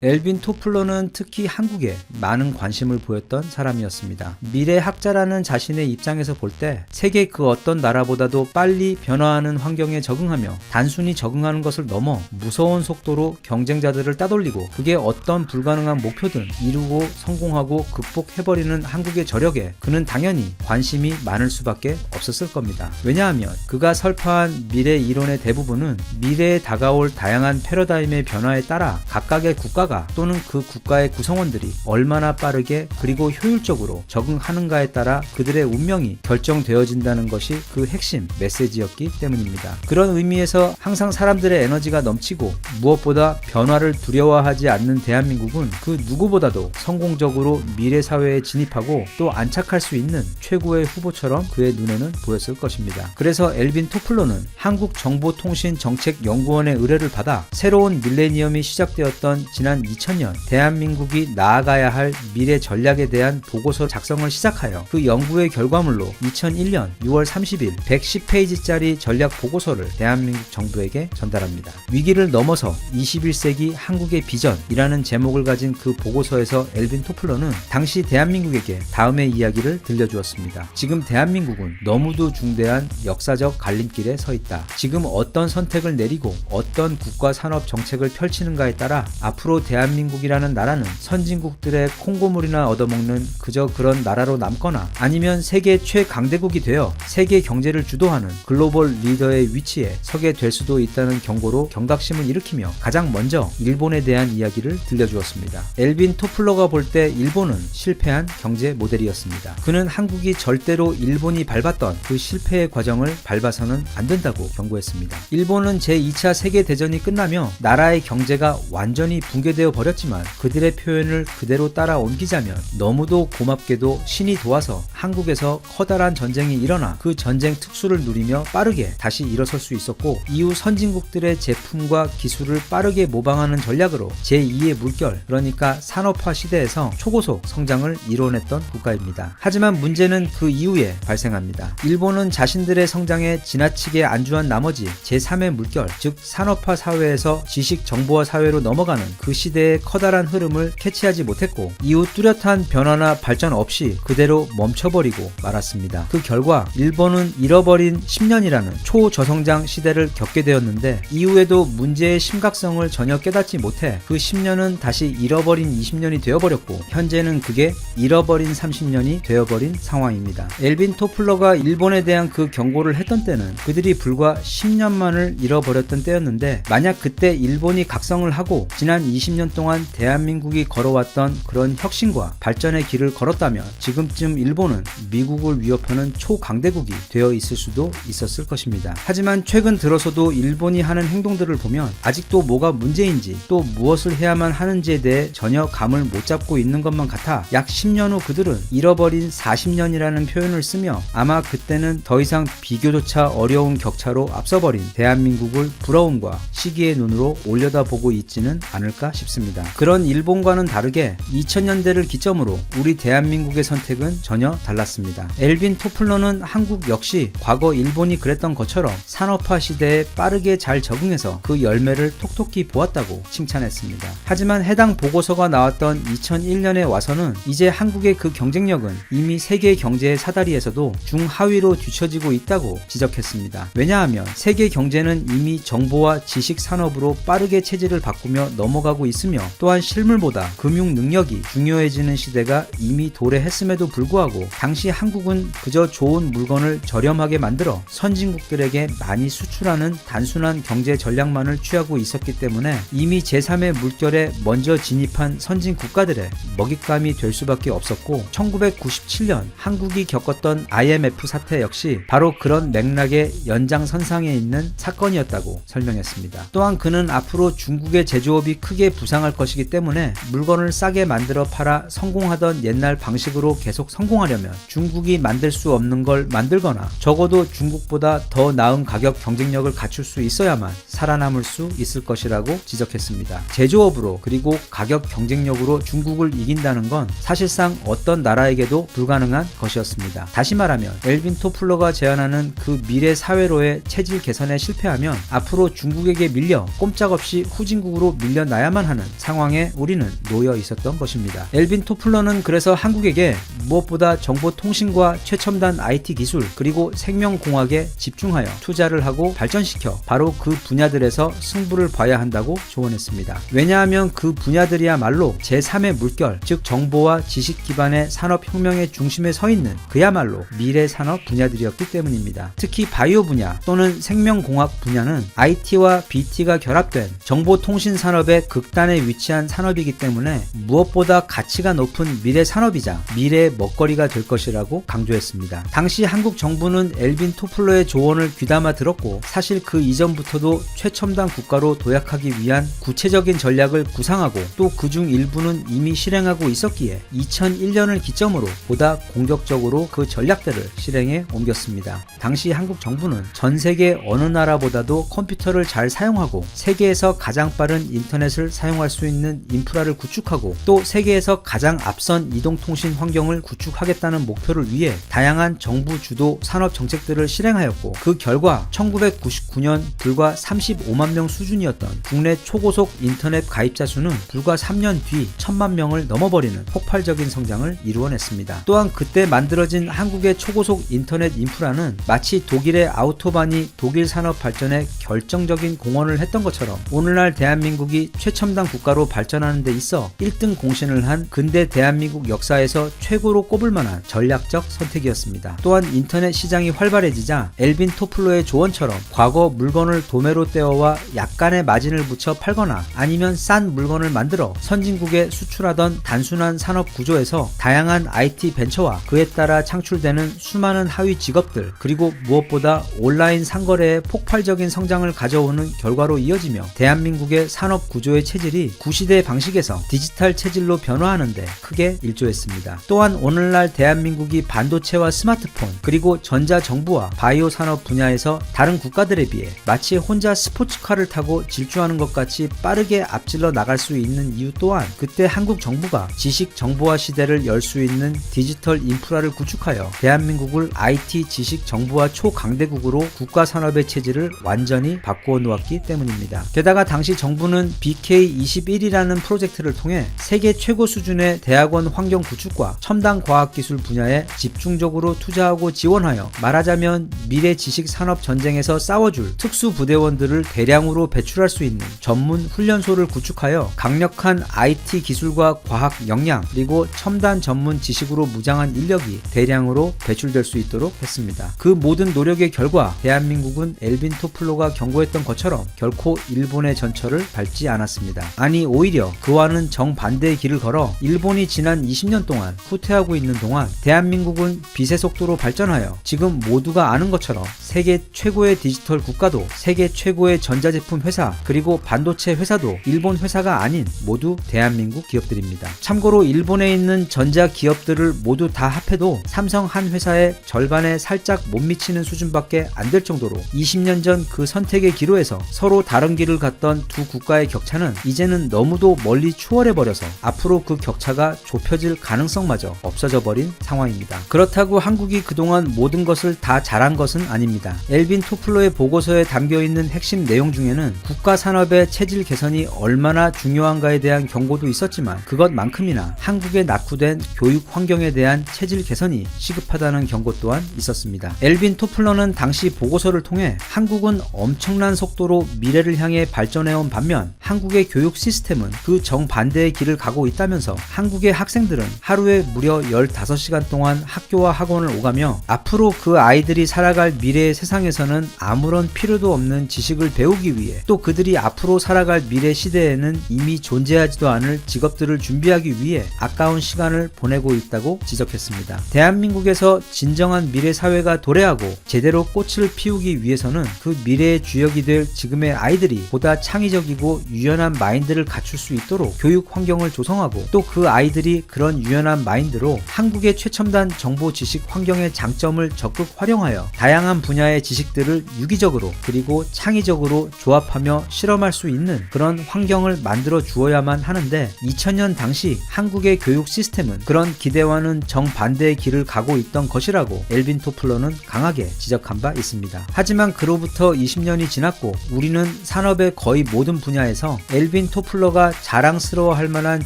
엘빈 토플러는 특히 한국에 많은 관심을 보였던 사람이었습니다. 미래학자라는 자신의 입장에서 볼 때 세계 그 어떤 나라보다도 빨리 변화하는 환경에 적응하며 단순히 적응하는 것을 넘어 무서운 속도로 경쟁자들을 따돌리고 그게 어떤 불가능한 목표든 이루고 성공하고 극복해버리는 한국의 저력에 그는 당연히 관심이 많을 수밖에 없었을 겁니다. 왜냐하면 그가 설파한 미래 이론의 대부분은 미래에 다가올 다양한 패러다임의 변화에 따라 각각의 국가가 또는 그 국가의 구성원들이 얼마나 빠르게 그리고 효율적으로 적응하는가에 따라 그들의 운명이 결정되어진다는 것이 그 핵심 메시지였기 때문입니다. 그런 의미에서 항상 사람들의 에너지가 넘치고 무엇보다 변화를 두려워하지 않는 대한민국은 그 누구보다도 성공적으로 미래 사회에 진입하고 또 안착할 수 있는 최고의 후보처럼 그의 눈에는 보였을 것입니다. 그래서 엘빈 토플러는 한국정보통신정책연구원의 의뢰를 받아 새로운 밀레니엄이 시작되었던 지난 2000년 대한민국이 나아가야 할 미래 전략에 대한 보고서 작성을 시작하여 그 연구의 결과물로 2001년 6월 30일 110페이지짜리 전략 보고서를 대한민국 정부에게 전달합니다. 위기를 넘어서 21세기 한국의 비전이라는 제목을 가진 그 보고서에서 엘빈 토플러는 당시 대한민국에게 다음의 이야기를 들려주었습니다. 지금 대한민국은 너무도 중대한 역사적 갈림길에 서 있다. 지금 어떤 선택을 내리고 어떤 국가 산업 정책을 펼치는가에 따라 앞으로 대한민국이라는 나라는 선진국들의 콩고물이나 얻어먹는 그저 그런 나라로 남거나 아니면 세계 최강대국이 되어 세계 경제를 주도하는 글로벌 리더의 위치에 서게 될 수도 있다는 경고로 경각심을 일으키며 가장 먼저 일본에 대한 이야기를 들려주었습니다. 엘빈 토플러가 볼 때 일본은 실패한 경제 모델이었습니다. 그는 한국이 절대로 일본이 밟았던 그 실패의 과정을 밟아서는 안 된다고 경고했습니다. 일본은 제2차 세계대전이 끝나며 나라의 경제가 완전히 붕괴되어 버렸지만 그들의 표현을 그대로 따라 옮기자면 너무도 고맙게도 신이 도와서 한국에서 커다란 전쟁이 일어나 그 전쟁 특수를 누리며 빠르게 다시 일어설 수 있었고 이후 선진국들의 제품과 기술을 빠르게 모방하는 전략으로 제2의 물결 그러니까 산업화 시대에서 초고속 성장을 이뤄냈던 국가입니다. 하지만 문제는 그 이후에 발생합니다. 일본은 자신들의 성장에 지나치게 안주한 나머지 제3의 물결 즉 산업화 사회에서 지식 정보화 사회로 넘어가는 그 시대의 커다란 흐름을 캐치하지 못했고 이후 뚜렷한 변화나 발전 없이 그대로 멈춰버리고 말았습니다. 그 결과 일본은 잃어버린 10년이라는 초저성장 시대를 겪게 되었는데 이후에도 문제의 심각성을 전혀 깨닫지 못해 그 10년은 다시 잃어버린 20년이 되어버렸고 현재는 그게 잃어버린 30년이 되어버린 상황입니다. 엘빈 토플러가 일본에 대한 그 경고를 했던 때는 그들이 불과 10년만을 잃어버렸던 때였는데 만약 그때 일본이 각성을 하고 지난 20년 동안 대한민국이 걸어왔던 그런 혁신과 발전의 길을 걸었다면 지금쯤 일본은 미국을 위협하는 초강대국이 되어 있을 수도 있었을 것입니다. 하지만 최근 들어서도 일본이 하는 행동들을 보면 아직도 뭐가 문제인지 또 무엇을 해야만 하는지에 대해 전혀 감을 못 잡고 있는 것만 같아 약 10년 후 그들은 잃어버린 40년이라는 표현을 쓰며 아마 그때는 더 이상 비교조차 어려운 격차로 앞서버린 대한민국을 부러움과 시기의 눈으로 올려다보고 있지는 않을까 싶습니다. 그런 일본과는 다르게 2000년대를 기점으로 우리 대한민국의 선택은 전혀 달랐습니다. 엘빈 토플러는 한국 역시 과거 일본이 그랬던 것처럼 산업화 시대에 빠르게 잘 적응해서 그 열매를 톡톡히 보았다고 칭찬했습니다. 하지만 해당 보고서가 나왔던 2001년에 와서는 이제 한국의 그 경쟁력은 이미 세계 경제의 사다리에서도 중하위로 뒤처지고 있다고 지적했습니다. 왜냐하면 세계 경제는 이미 정보와 지식 산업으로 빠르게 체질을 바꾸며 넘어가고 있으며 또한 실물보다 금융 능력이 중요해지는 시대가 이미 도래했음에도 불구하고 당시 한국은 그저 좋은 물건을 저렴하게 만들어 선진국들에게 많이 수출하는 단순한 경제 전략만을 취하고 있었기 때문에 이미 제3의 물결에 먼저 진입한 선진 국가들의 먹잇감이 될 수밖에 없었고 1997년 한국이 겪었던 IMF 사태 역시 바로 그런 맥락의 연장선상에 있는 사건이었다고 설명했습니다. 또한 그는 앞으로 중국의 제조업이 크게 부상할 것이기 때문에 물건을 싸게 만들어 팔아 성공하던 옛날 방식으로 계속 성공하려면 중국이 만들 수 없는 걸 만들거나 적어도 중국보다 더 나은 가격 경쟁력을 갖출 수 있어야만 살아남을 수 있을 것이라고 지적했습니다. 제조업으로 그리고 가격 경쟁력으로 중국을 이긴다는 건 사실상 어떤 나라에게도 불가능한 것이었습니다. 다시 말하면 엘빈 토플러가 제안하는 그 미래 사회로의 체질 개선에 실패하면 앞으로 중국에게 밀려 꼼짝없이 후진국으로 밀려나야만 하는 상황에 우리는 놓여 있었던 것입니다. 엘빈 토플러는 그래서 한국에게 무엇보다 정보통신과 최첨단 IT 기술 그리고 생명공학에 집중하여 투자를 하고 발전시켜 바로 그 분야들에서 승부를 봐야 한다고 조언했습니다. 왜냐하면 그 분야들이야말로 제3의 물결, 즉 정보와 지식 기반의 산업혁명의 중심에 서 있는 그야말로 미래 산업 분야들이었기 때문입니다. 특히 바이오 분야 또는 생명공학 분야는 IT와 BT가 결합된 정보통신 산업의 극단에 위치한 산업이기 때문에 무엇보다 가치가 높은 미래 산업이자 미래의 먹거리가 될 것이라고 강조했습니다. 당시 한국 정부는 엘빈 토플러의 조언을 귀담아 들었고 사실 그 이전부터도 최첨단 국가로 도약하기 위한 구체적인 전략을 구상하고 또 그중 일부는 이미 실행하고 있었기에 2001년을 기점으로 보다 공격적으로 그 전략들을 실행에 옮겼습니다. 당시 한국 정부는 전 세계 어느 나라보다도 컴퓨터를 잘 사용하고 세계에서 가장 빠른 인터넷을 사용할 수 있는 인프라를 구축하고 또 세계에서 가장 앞선 이동통신 환경을 구축하겠다는 목표를 위해 다양한 정부 주도 산업 정책들을 실행하였고 그 결과 1999년 불과 35만 명 수준이었던 국내 초고속 인터넷 가입자 수는 불과 3년 뒤 1000만 명을 넘어버리는 폭발적인 성장을 이루어냈습니다. 또한 그때 만들어진 한국의 초고속 인터넷 인프라는 마치 독일의 아우토반이 독일 산업 발전에 결정적인 공헌을 했던 것처럼 오늘날 대한민국이 최첨단 국가로 발전하는 데 있어 1등 공신을 한 근대 대한민국 역사에서 최고로 꼽을 만한 전략적 선택이었습니다. 또한 인터넷 시장이 활발해지자 엘빈 토플러의 조언처럼 과거 물건을 도매로 떼어와 약간의 마진을 붙여 팔거나 아니면 싼 물건을 만들어 선진국에 수출하던 단순한 산업 구조에서 다양한 IT 벤처와 그에 따라 창출되는 수많은 하위 직업들 그리고 무엇보다 온라인 상거래의 폭발적인 성장을 가져오는 결과로 이어지며 대한민국의 산업 구조의 체질이 구시대 방식에서 디지털 체질로 변화하는데 크게 일조했습니다. 또한 오늘날 대한민국이 반도체와 스마트폰 그리고 전자정부와 바이오 산업 분야에서 다른 국가들에 비해 마치 혼자 스포츠카를 타고 질주하는 것 같이 빠르게 앞질러 나갈 수 있는 이유 또한 그때 한국 정부가 지식 정보화 시대를 열 수 있는 디지털 인프라를 구축하여 대한민국을 IT 지식 정보화 초강대국으로 국가 산업의 체질을 완전히 바꾸어 놓았기 때문입니다. 게다가 당시 정부는 BK21이라는 프로젝트를 통해 세계 최고 수준의 대학원 환경 구축과 첨단 과학기술 분야에 집중적으로 투자하고 지원하여 말하자면 미래 지식 산업 전쟁에서 싸워줄 특수부대원들을 대량으로 배출할 수 있는 전문 훈련소를 구축하여 강력한 IT 기술과 과학 역량 그리고 첨단 전문 지식으로 무장한 인력이 대량으로 배출될 수 있도록 했습니다. 그 모든 노력의 결과 대한민국은 엘빈 토플러가 경고했던 것처럼 결코 일본의 전철을 밟지 않았습니다. 아니 오히려 그와는 정반대의 길을 걸어 일본이 지난 20년 동안 후퇴하고 있는 동안 대한민국은 빛의 속도로 발전하여 지금 모두가 아는 것처럼 세계 최고의 디지털 국가도 세계 최고의 전자제품 회사 그리고 반도체 회사도 일본 회사가 아닌 모두 대한민국 기업들입니다. 참고로 일본에 있는 전자 기업들을 모두 다 합해도 삼성 한 회사의 절반에 살짝 못 미치는 수준밖에 안 될 정도로 20년 전 그 선택의 기로에서 서로 다른 길을 갔던 두 국가의 격차는 이제는 너무도 멀리 추월해버려서 앞으로 그 격차가 좁혀질 가능성마저 없어져 버린 상황입니다. 그렇다고 한국이 그동안 모든 것을 다 잘한 것은 아닙니다. 엘빈 토플러의 보고서에 담겨있는 핵심 내용 중에는 국가 산업의 체질 개선이 얼마나 중요한가에 대한 경고도 있었지만 그것만큼이나 한국에 낙후된 교육 환경에 대한 체질 개선이 시급하다는 경고 또한 있었습니다. 엘빈 토플러는 당시 보고서를 통해 한국은 엄청난 속도로 미래를 향해 발전해온 반면 한국의 교육 시스템은 그 정반대의 길을 가고 있다면서 한국의 학생들은 하루에 무려 15시간 동안 학교와 학원을 오가며 앞으로 그 아이들이 살아갈 미래의 세상에서는 아무런 필요도 없는 지식을 배우기 위해 또 그들이 앞으로 살아갈 미래 시대에는 이미 존재하지도 않을 직업들을 준비하기 위해 아까운 시간을 보내고 있다고 지적했습니다. 대한민국에서 진정한 미래 사회가 도래하고 제대로 꽃을 피우기 위해서는 그 미래의 주역이 될 지금의 아이들이 보다 창의적이고 유연한 마인드를 갖출 수 있도록 교육 환경을 조성하고 또 그 아이들이 그런 유연한 마인드로 한국의 최첨단 정보 지식 환경의 장점을 적극 활용하여 다양한 분야의 지식들을 유기적으로 그리고 창의적으로 조합하며 실험할 수 있는 그런 환경을 만들어 주어야만 하는데 2000년 당시 한국의 교육 시스템은 그런 기대와는 정반대의 길을 가고 있던 것이라고 엘빈 토플러는 강하게 지적한 바 있습니다. 하지만 그로부터 20년이 지났고 우리는 산업의 거의 모든 분야에서 엘빈 엘빈 토플러가 자랑스러워할 만한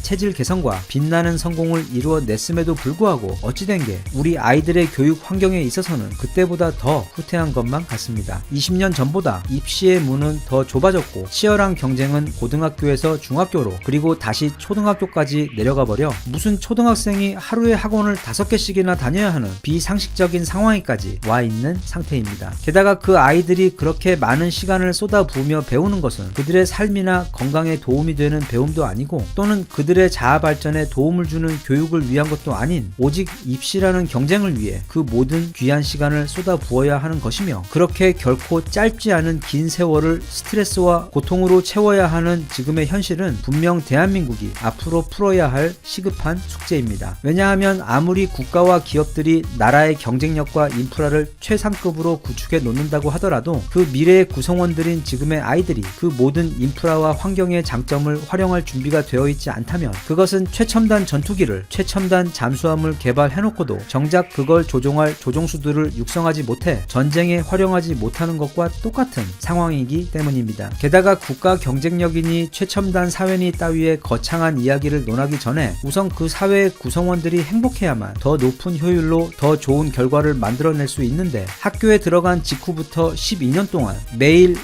체질 개선과 빛나는 성공을 이루어냈음에도 불구하고 어찌된 게 우리 아이들의 교육 환경에 있어서는 그때보다 더 후퇴한 것만 같습니다. 20년 전보다 입시의 문은 더 좁아졌고 치열한 경쟁은 고등학교에서 중학교로 그리고 다시 초등학교까지 내려가 버려 무슨 초등학생이 하루에 학원을 5개씩이나 다녀야 하는 비상식적인 상황에까지 와 있는 상태입니다. 게다가 그 아이들이 그렇게 많은 시간을 쏟아부으며 배우는 것은 그들의 삶이나 건강에 도움이 되는 배움도 아니고 또는 그들의 자아 발전에 도움을 주는 교육을 위한 것도 아닌 오직 입시라는 경쟁을 위해 그 모든 귀한 시간을 쏟아부어야 하는 것이며 그렇게 결코 짧지 않은 긴 세월을 스트레스와 고통으로 채워야 하는 지금의 현실은 분명 대한민국이 앞으로 풀어야 할 시급한 숙제입니다. 왜냐하면 아무리 국가와 기업들이 나라의 경쟁력과 인프라를 최상급으로 구축해 놓는다고 하더라도 그 미래의 구성원들인 지금의 아이들이 그 모든 인프라와 환경의 장점을 활용할 준비가 되어 있지 않다면 그것은 최첨단 전투기를 최첨단 잠수함을 개발해놓고도 정작 그걸 조종할 조종수들을 육성하지 못해 전쟁에 활용하지 못하는 것과 똑같은 상황이기 때문입니다. 게다가 국가 경쟁력이니 최첨단 사회니 따위의 거창한 이야기를 논하기 전에 우선 그 사회의 구성원들이 행복해야만 더 높은 효율로 더 좋은 결과를 만들어낼 수 있는데 학교에 들어간 직후부터 12년 동안 매일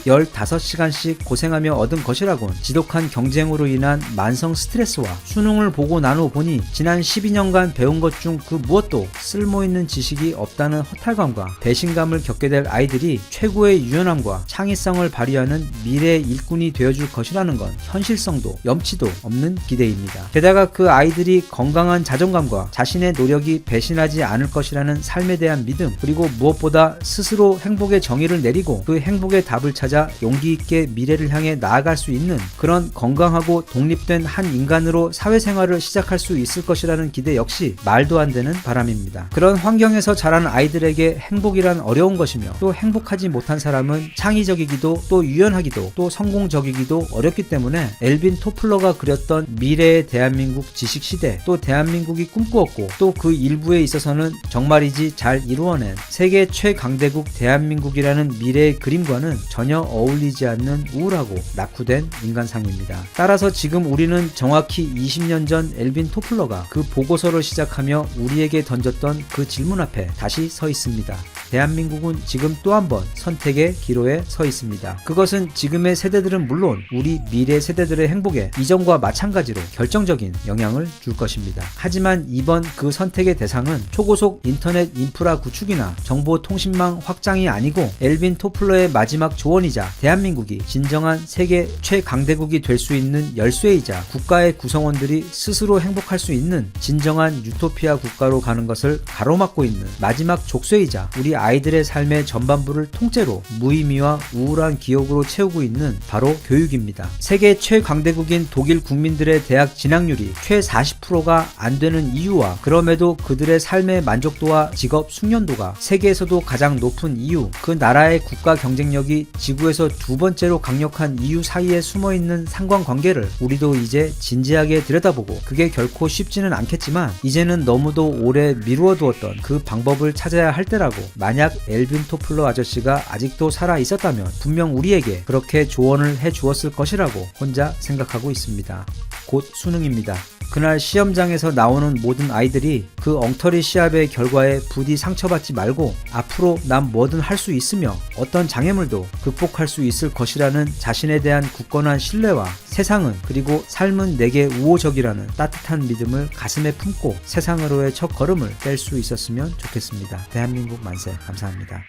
15시간씩 고생하며 얻은 것이라곤 지독한 경쟁으로 인한 만성 스트레스와 수능을 보고 나누어 보니 지난 12년간 배운 것 중 그 무엇도 쓸모있는 지식이 없다는 허탈감과 배신감을 겪게 될 아이들이 최고의 유연함과 창의성을 발휘하는 미래의 일꾼이 되어줄 것이라는 건 현실성도 염치도 없는 기대입니다. 게다가 그 아이들이 건강한 자존감과 자신의 노력이 배신하지 않을 것이라는 삶에 대한 믿음 그리고 무엇보다 스스로 행복의 정의를 내리고 그 행복의 답을 찾아 용기 있게 미래를 향해 나아갈 수 있는 그런 건강하고 독립된 한 인간으로 사회생활을 시작할 수 있을 것이라는 기대 역시 말도 안 되는 바람입니다. 그런 환경에서 자란 아이들에게 행복이란 어려운 것이며 또 행복하지 못한 사람은 창의적이기도 또 유연하기도 또 성공적이기도 어렵기 때문에 엘빈 토플러가 그렸던 미래의 대한민국 지식시대 또 대한민국이 꿈꾸었고 또 그 일부에 있어서는 정말이지 잘 이루어낸 세계 최강대국 대한민국이라는 미래의 그림과는 전혀 어울리지 않는 우울하고 낙후된 인간상입니다. 따라서 지금 우리는 정확히 20년 전 엘빈 토플러가 그 보고서를 시작하며 우리에게 던졌던 그 질문 앞에 다시 서 있습니다. 대한민국은 지금 또 한 번 선택의 기로에 서 있습니다. 그것은 지금의 세대들은 물론 우리 미래 세대들의 행복에 이전과 마찬가지로 결정적인 영향을 줄 것입니다. 하지만 이번 그 선택의 대상은 초고속 인터넷 인프라 구축이나 정보통신망 확장이 아니고 엘빈 토플러의 마지막 조언이자 대한민국이 진정한 세계 최강대국이 될 수 있는 열쇠이자 국가의 구성원들이 스스로 행복할 수 있는 진정한 유토피아 국가로 가는 것을 가로막고 있는 마지막 족쇄이자 우리 아이들의 삶의 전반부를 통째로 무의미와 우울한 기억으로 채우고 있는 바로 교육입니다. 세계 최강대국인 독일 국민들의 대학 진학률이 최 40%가 안 되는 이유와 그럼에도 그들의 삶의 만족도와 직업 숙련도가 세계에서도 가장 높은 이유, 그 나라의 국가 경쟁력이 지구에서 두 번째로 강력한 이유 사이에 숨어있는 상관관계를 우리도 이제 진지하게 들여다보고 그게 결코 쉽지는 않겠지만 이제는 너무도 오래 미루어두었던 그 방법을 찾아야 할 때라고 만약 엘빈 토플러 아저씨가 아직도 살아 있었다면 분명 우리에게 그렇게 조언을 해 주었을 것이라고 혼자 생각하고 있습니다. 곧 수능입니다. 그날 시험장에서 나오는 모든 아이들이 그 엉터리 시합의 결과에 부디 상처받지 말고 앞으로 난 뭐든 할 수 있으며 어떤 장애물도 극복할 수 있을 것이라는 자신에 대한 굳건한 신뢰와 세상은 그리고 삶은 내게 우호적이라는 따뜻한 믿음을 가슴에 품고 세상으로의 첫 걸음을 뗄 수 있었으면 좋겠습니다. 대한민국 만세. 감사합니다.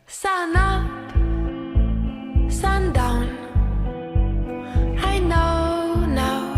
Sun up, sun down. I know now.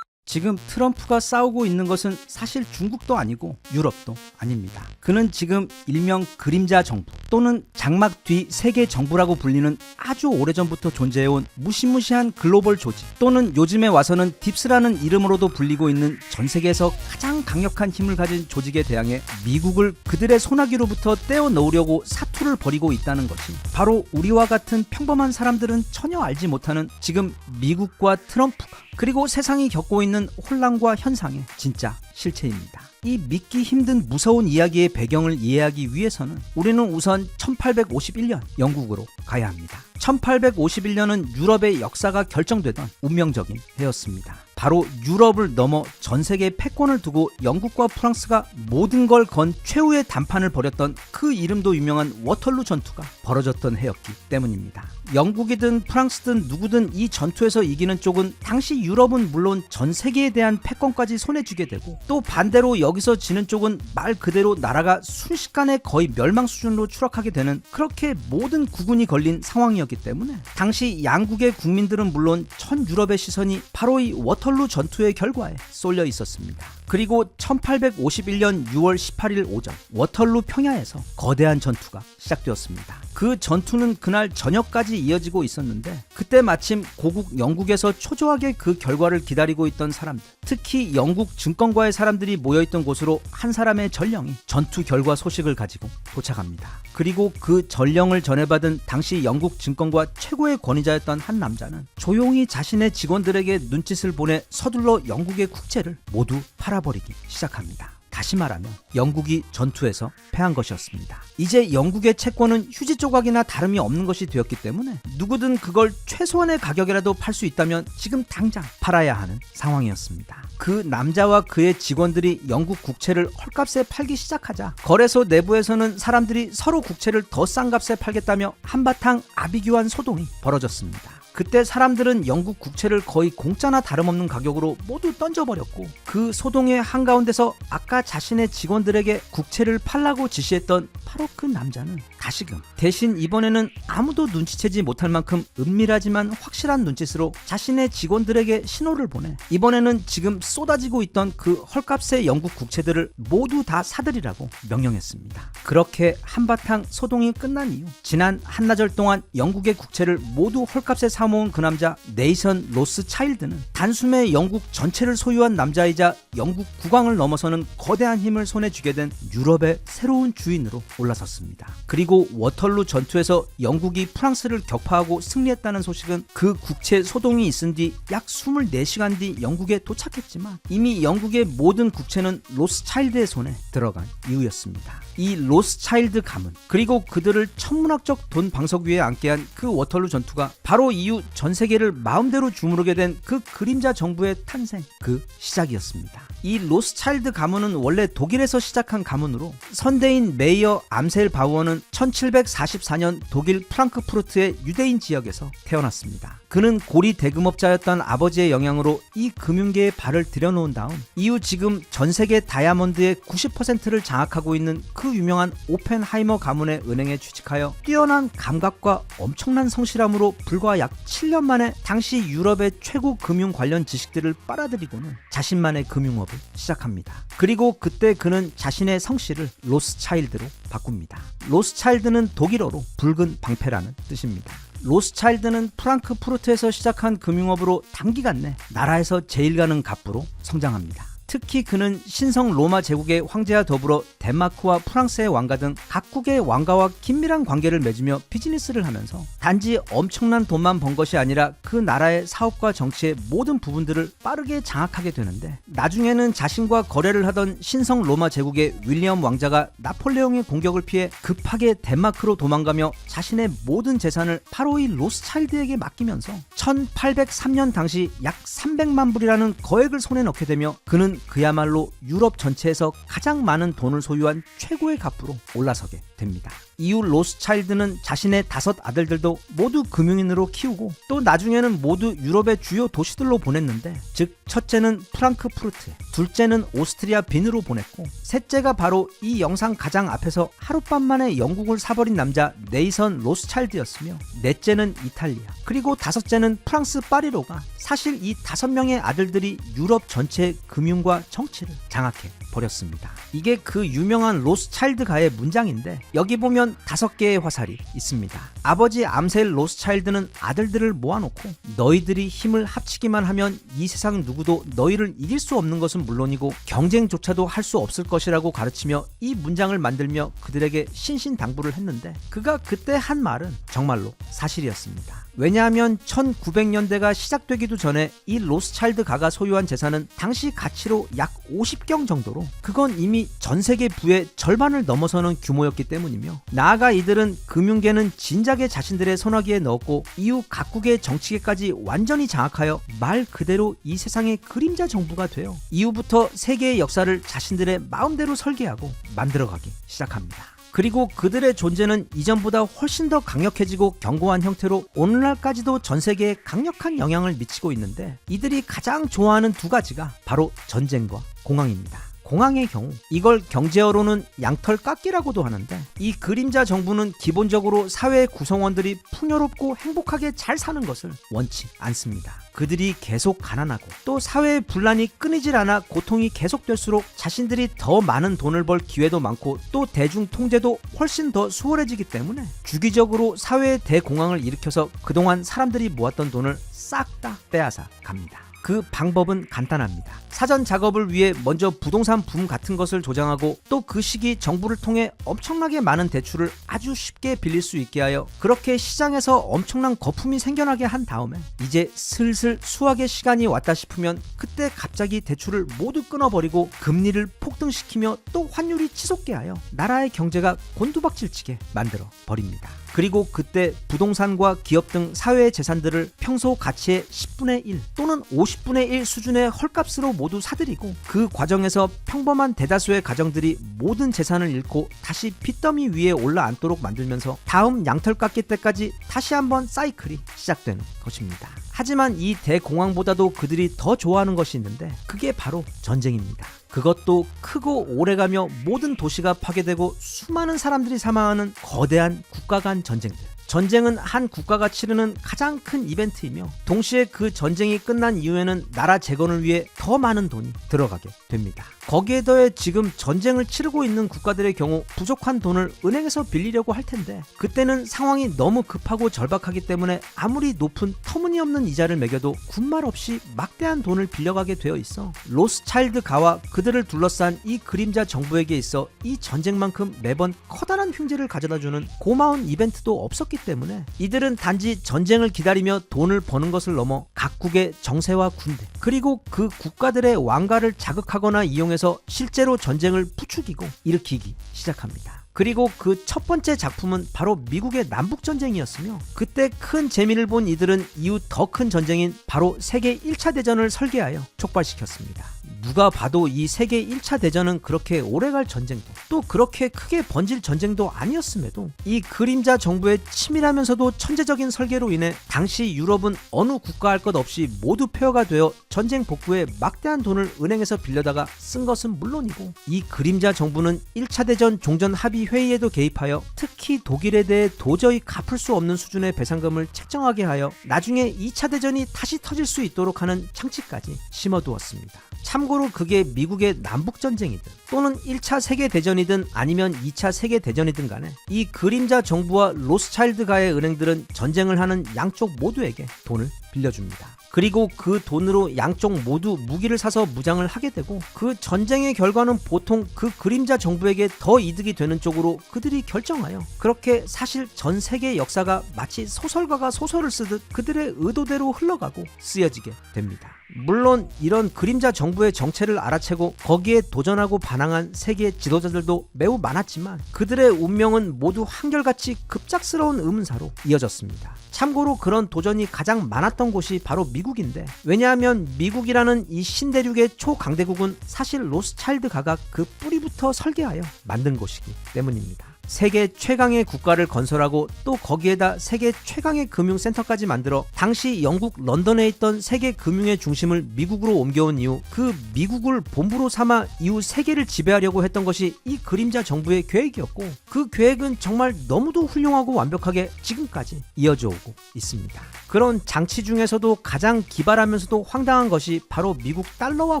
지금 트럼프가 싸우고 있는 것은 사실 중국도 아니고 유럽도 아닙니다. 그는 지금 일명 그림자 정부 또는 장막 뒤 세계 정부라고 불리는 아주 오래전부터 존재해온 무시무시한 글로벌 조직 또는 요즘에 와서는 딥스라는 이름으로도 불리고 있는 전 세계에서 가장 강력한 힘을 가진 조직에 대항해 미국을 그들의 소나기로부터 떼어놓으려고 사투를 벌이고 있다는 것이 바로 우리와 같은 평범한 사람들은 전혀 알지 못하는 지금 미국과 트럼프가 그리고 세상이 겪고 있는 혼란과 현상의 진짜 실체입니다. 이 믿기 힘든 무서운 이야기의 배경을 이해하기 위해서는 우리는 우선 1851년 영국으로 가야 합니다. 1851년은 유럽의 역사가 결정되던 운명적인 해였습니다. 바로 유럽을 넘어 전 세계에 패권을 두고 영국과 프랑스가 모든 걸 건 최후의 담판을 벌였던 그 이름도 유명한 워털루 전투가 벌어졌던 해였기 때문입니다. 영국이든 프랑스든 누구든 이 전투에서 이기는 쪽은 당시 유럽은 물론 전 세계에 대한 패권까지 손에 쥐게 되고, 또 반대로 여기서 지는 쪽은 말 그대로 나라가 순식간에 거의 멸망 수준으로 추락하게 되는, 그렇게 모든 구군이 걸린 상황이었기 때문에 당시 양국의 국민들은 물론 전 유럽의 시선이 바로 이 워털루 전투의 결과에 쏠려 있었습니다. 그리고 1851년 6월 18일 오전 워털루 평야에서 거대한 전투가 시작되었습니다. 그 전투는 그날 저녁까지 이어지고 있었는데, 그때 마침 고국 영국에서 초조하게 그 결과를 기다리고 있던 사람들, 특히 영국 증권가의 사람들이 모여있던 곳으로 한 사람의 전령이 전투 결과 소식을 가지고 도착합니다. 그리고 그 전령을 전해받은 당시 영국 증권가 최고의 권위자였던 한 남자는 조용히 자신의 직원들에게 눈짓을 보내 서둘러 영국의 국채를 모두 팔아버리기 시작합니다. 다시 말하면 영국이 전투에서 패한 것이었습니다. 이제 영국의 채권은 휴지 조각이나 다름이 없는 것이 되었기 때문에 누구든 그걸 최소한의 가격이라도 팔 수 있다면 지금 당장 팔아야 하는 상황이었습니다. 그 남자와 그의 직원들이 영국 국채를 헐값에 팔기 시작하자 거래소 내부에서는 사람들이 서로 국채를 더 싼 값에 팔겠다며 한바탕 아비규환 소동이 벌어졌습니다. 그때 사람들은 영국 국채를 거의 공짜나 다름없는 가격으로 모두 던져버렸고, 그 소동의 한가운데서 아까 자신의 직원들에게 국채를 팔라고 지시했던 바로 그 남자는 다시금, 대신 이번에는 아무도 눈치채지 못할 만큼 은밀하지만 확실한 눈짓으로 자신의 직원들에게 신호를 보내 이번에는 지금 쏟아지고 있던 그 헐값의 영국 국채들을 모두 다 사들이라고 명령했습니다. 그렇게 한바탕 소동이 끝난 이후 지난 한나절 동안 영국의 국채를 모두 헐값에 사모은 그 남자 네이선 로스차일드는 단숨에 영국 전체를 소유한 남자이자 영국 국왕을 넘어서는 거대한 힘을 손에 쥐게 된 유럽의 새로운 주인으로 올라섰습니다. 그리고 워털루 전투에서 영국이 프랑스를 격파하고 승리했다는 소식은 그 국채 소동이 있은 뒤 약 24시간 뒤 영국에 도착했지만 이미 영국의 모든 국채는 로스차일드의 손에 들어간 이후였습니다. 이 로스차일드 가문, 그리고 그들을 천문학적 돈 방석 위에 앉게 한 그 워털루 전투가 바로 이후 전 세계를 마음대로 주무르게 된 그 그림자 정부의 탄생, 그 시작이었습니다. 이 로스차일드 가문은 원래 독일에서 시작한 가문으로 선대인 메이어 암셀 바우어는 1744년 독일 프랑크푸르트의 유대인 지역에서 태어났습니다. 그는 고리 대금업자였던 아버지의 영향으로 이 금융계에 발을 들여놓은 다음 이후 지금 전 세계 다이아몬드의 90%를 장악하고 있는 그 유명한 오펜하이머 가문의 은행에 취직하여 뛰어난 감각과 엄청난 성실함으로 불과 약 7년 만에 당시 유럽의 최고 금융 관련 지식들을 빨아들이고는 자신만의 금융업을 시작합니다. 그리고 그때 그는 자신의 성씨를 로스차일드로 바꿉니다. 로스차일드는 독일어로 붉은 방패라는 뜻입니다. 로스차일드는 프랑크푸르트에서 시작한 금융업으로 단기간 내 나라에서 제일 가는 갑부로 성장합니다. 특히 그는 신성 로마 제국의 황제와 더불어 덴마크와 프랑스의 왕가 등 각국의 왕가와 긴밀한 관계를 맺으며 비즈니스를 하면서 단지 엄청난 돈만 번 것이 아니라 그 나라의 사업과 정치의 모든 부분들을 빠르게 장악하게 되는데, 나중에는 자신과 거래를 하던 신성 로마 제국의 윌리엄 왕자가 나폴레옹의 공격을 피해 급하게 덴마크로 도망가며 자신의 모든 재산을 바로 이 로스차일드에게 맡기면서 1803년 당시 약 300만 불이라는 거액을 손에 넣게 되며 그는 그야말로 유럽 전체에서 가장 많은 돈을 소유한 최고의 갑부로 올라서게 됩니다. 이후 로스차일드는 자신의 5 아들들도 모두 금융인으로 키우고 또 나중에는 모두 유럽의 주요 도시들로 보냈는데, 즉 첫째는 프랑크푸르트에, 둘째는 오스트리아 빈으로 보냈고, 셋째가 바로 이 영상 가장 앞에서 하룻밤 만에 영국을 사버린 남자 네이선 로스차일드였으며, 넷째는 이탈리아, 그리고 5째는 프랑스 파리로가 사실 이 5명의 아들들이 유럽 전체의 금융과 사회와 정치를 장악해 버렸습니다. 이게 그 유명한 로스차일드가의 문장인데 여기 보면 5개의 화살이 있습니다. 아버지 암셀 로스차일드는 아들들을 모아놓고 너희들이 힘을 합치기만 하면 이 세상 누구도 너희를 이길 수 없는 것은 물론이고 경쟁조차도 할 수 없을 것이라고 가르치며 이 문장을 만들며 그들에게 신신당부를 했는데 그가 그때 한 말은 정말로 사실이었습니다. 왜냐하면 1900년대가 시작되기도 전에 이 로스차일드 가가 소유한 재산은 당시 가치로 약 50경 정도로 그건 이미 전 세계 부의 절반을 넘어서는 규모였기 때문이며 나아가 이들은 금융계는 진작에 자신들의 손아귀에 넣었고 이후 각국의 정치계까지 완전히 장악하여 말 그대로 이 세상의 그림자 정부가 되어 이후부터 세계의 역사를 자신들의 마음대로 설계하고 만들어가기 시작합니다. 그리고 그들의 존재는 이전보다 훨씬 더 강력해지고 견고한 형태로 오늘날까지도 전 세계에 강력한 영향을 미치고 있는데 이들이 가장 좋아하는 2가지가 바로 전쟁과 공황입니다. 공황의 경우 이걸 경제어로는 양털 깎기라고도 하는데 이 그림자 정부는 기본적으로 사회 구성원들이 풍요롭고 행복하게 잘 사는 것을 원치 않습니다. 그들이 계속 가난하고 또 사회의 분란이 끊이질 않아 고통이 계속될수록 자신들이 더 많은 돈을 벌 기회도 많고 또 대중 통제도 훨씬 더 수월해지기 때문에 주기적으로 사회의 대공황을 일으켜서 그동안 사람들이 모았던 돈을 싹 다 빼앗아 갑니다. 그 방법은 간단합니다. 사전 작업을 위해 먼저 부동산 붐 같은 것을 조장하고 또 그 시기 정부를 통해 엄청나게 많은 대출을 아주 쉽게 빌릴 수 있게 하여 그렇게 시장에서 엄청난 거품이 생겨나게 한 다음에 이제 슬슬 수확의 시간이 왔다 싶으면 그때 갑자기 대출을 모두 끊어버리고 금리를 폭등시키며 또 환율이 치솟게 하여 나라의 경제가 곤두박질치게 만들어 버립니다. 그리고 그때 부동산과 기업 등 사회의 재산들을 평소 가치의 10분의 1 또는 50분의 1 수준의 헐값으로 모두 사들이고 그 과정에서 평범한 대다수의 가정들이 모든 재산을 잃고 다시 빚더미 위에 올라앉도록 만들면서 다음 양털 깎기 때까지 다시 한번 사이클이 시작되는 것입니다. 하지만 이 대공황보다도 그들이 더 좋아하는 것이 있는데 그게 바로 전쟁입니다. 그것도 크고 오래가며 모든 도시가 파괴되고 수많은 사람들이 사망하는 거대한 국가 간 전쟁들. 전쟁은 한 국가가 치르는 가장 큰 이벤트이며 동시에 그 전쟁이 끝난 이후에는 나라 재건을 위해 더 많은 돈이 들어가게 됩니다. 거기에 더해 지금 전쟁을 치르고 있는 국가들의 경우 부족한 돈을 은행에서 빌리려고 할 텐데 그때는 상황이 너무 급하고 절박하기 때문에 아무리 높은 터무니없는 이자를 매겨도 군말 없이 막대한 돈을 빌려가게 되어 있어 로스차일드 가와 그들을 둘러싼 이 그림자 정부에게 있어 이 전쟁만큼 매번 커다란 흉지를 가져다주는 고마운 이벤트도 없었기 때문에 이들은 단지 전쟁을 기다리며 돈을 버는 것을 넘어 각국의 정세와 군대 그리고 그 국가들의 왕가를 자극하거나 이용해서 실제로 전쟁을 부추기고 일으키기 시작합니다. 그리고 그 첫 번째 작품은 바로 미국의 남북전쟁이었으며 그때 큰 재미를 본 이들은 이후 더 큰 전쟁인 바로 세계 1차 대전을 설계하여 촉발시켰습니다. 누가 봐도 이 세계 1차 대전은 그렇게 오래갈 전쟁도 또 그렇게 크게 번질 전쟁도 아니었음에도 이 그림자 정부의 치밀하면서도 천재적인 설계로 인해 당시 유럽은 어느 국가 할 것 없이 모두 폐허가 되어 전쟁 복구에 막대한 돈을 은행에서 빌려다가 쓴 것은 물론이고 이 그림자 정부는 1차 대전 종전 합의 회의에도 개입하여 특히 독일에 대해 도저히 갚을 수 없는 수준의 배상금을 책정하게 하여 나중에 2차 대전이 다시 터질 수 있도록 하는 장치까지 심어두었습니다. 참고로 그게 미국의 남북전쟁이든 또는 1차 세계대전이든 아니면 2차 세계대전이든 간에 이 그림자 정부와 로스차일드가의 은행들은 전쟁을 하는 양쪽 모두에게 돈을 빌려줍니다. 그리고 그 돈으로 양쪽 모두 무기를 사서 무장을 하게 되고 그 전쟁의 결과는 보통 그 그림자 정부에게 더 이득이 되는 쪽으로 그들이 결정하여 그렇게 사실 전 세계 역사가 마치 소설가가 소설을 쓰듯 그들의 의도대로 흘러가고 쓰여지게 됩니다. 물론 이런 그림자 정부의 정체를 알아채고 거기에 도전하고 반항한 세계 지도자들도 매우 많았지만 그들의 운명은 모두 한결같이 급작스러운 의문사로 이어졌습니다. 참고로 그런 도전이 가장 많았던 곳이 바로 미국인데 왜냐하면 미국이라는 이 신대륙의 초강대국은 사실 로스차일드 가가 그 뿌리부터 설계하여 만든 곳이기 때문입니다. 세계 최강의 국가를 건설하고 또 거기에다 세계 최강의 금융센터까지 만들어 당시 영국 런던에 있던 세계 금융의 중심을 미국으로 옮겨온 이후 그 미국을 본부로 삼아 이후 세계를 지배하려고 했던 것이 이 그림자 정부의 계획이었고, 그 계획은 정말 너무도 훌륭하고 완벽하게 지금까지 이어져 오고 있습니다. 그런 장치 중에서도 가장 기발하면서도 황당한 것이 바로 미국 달러와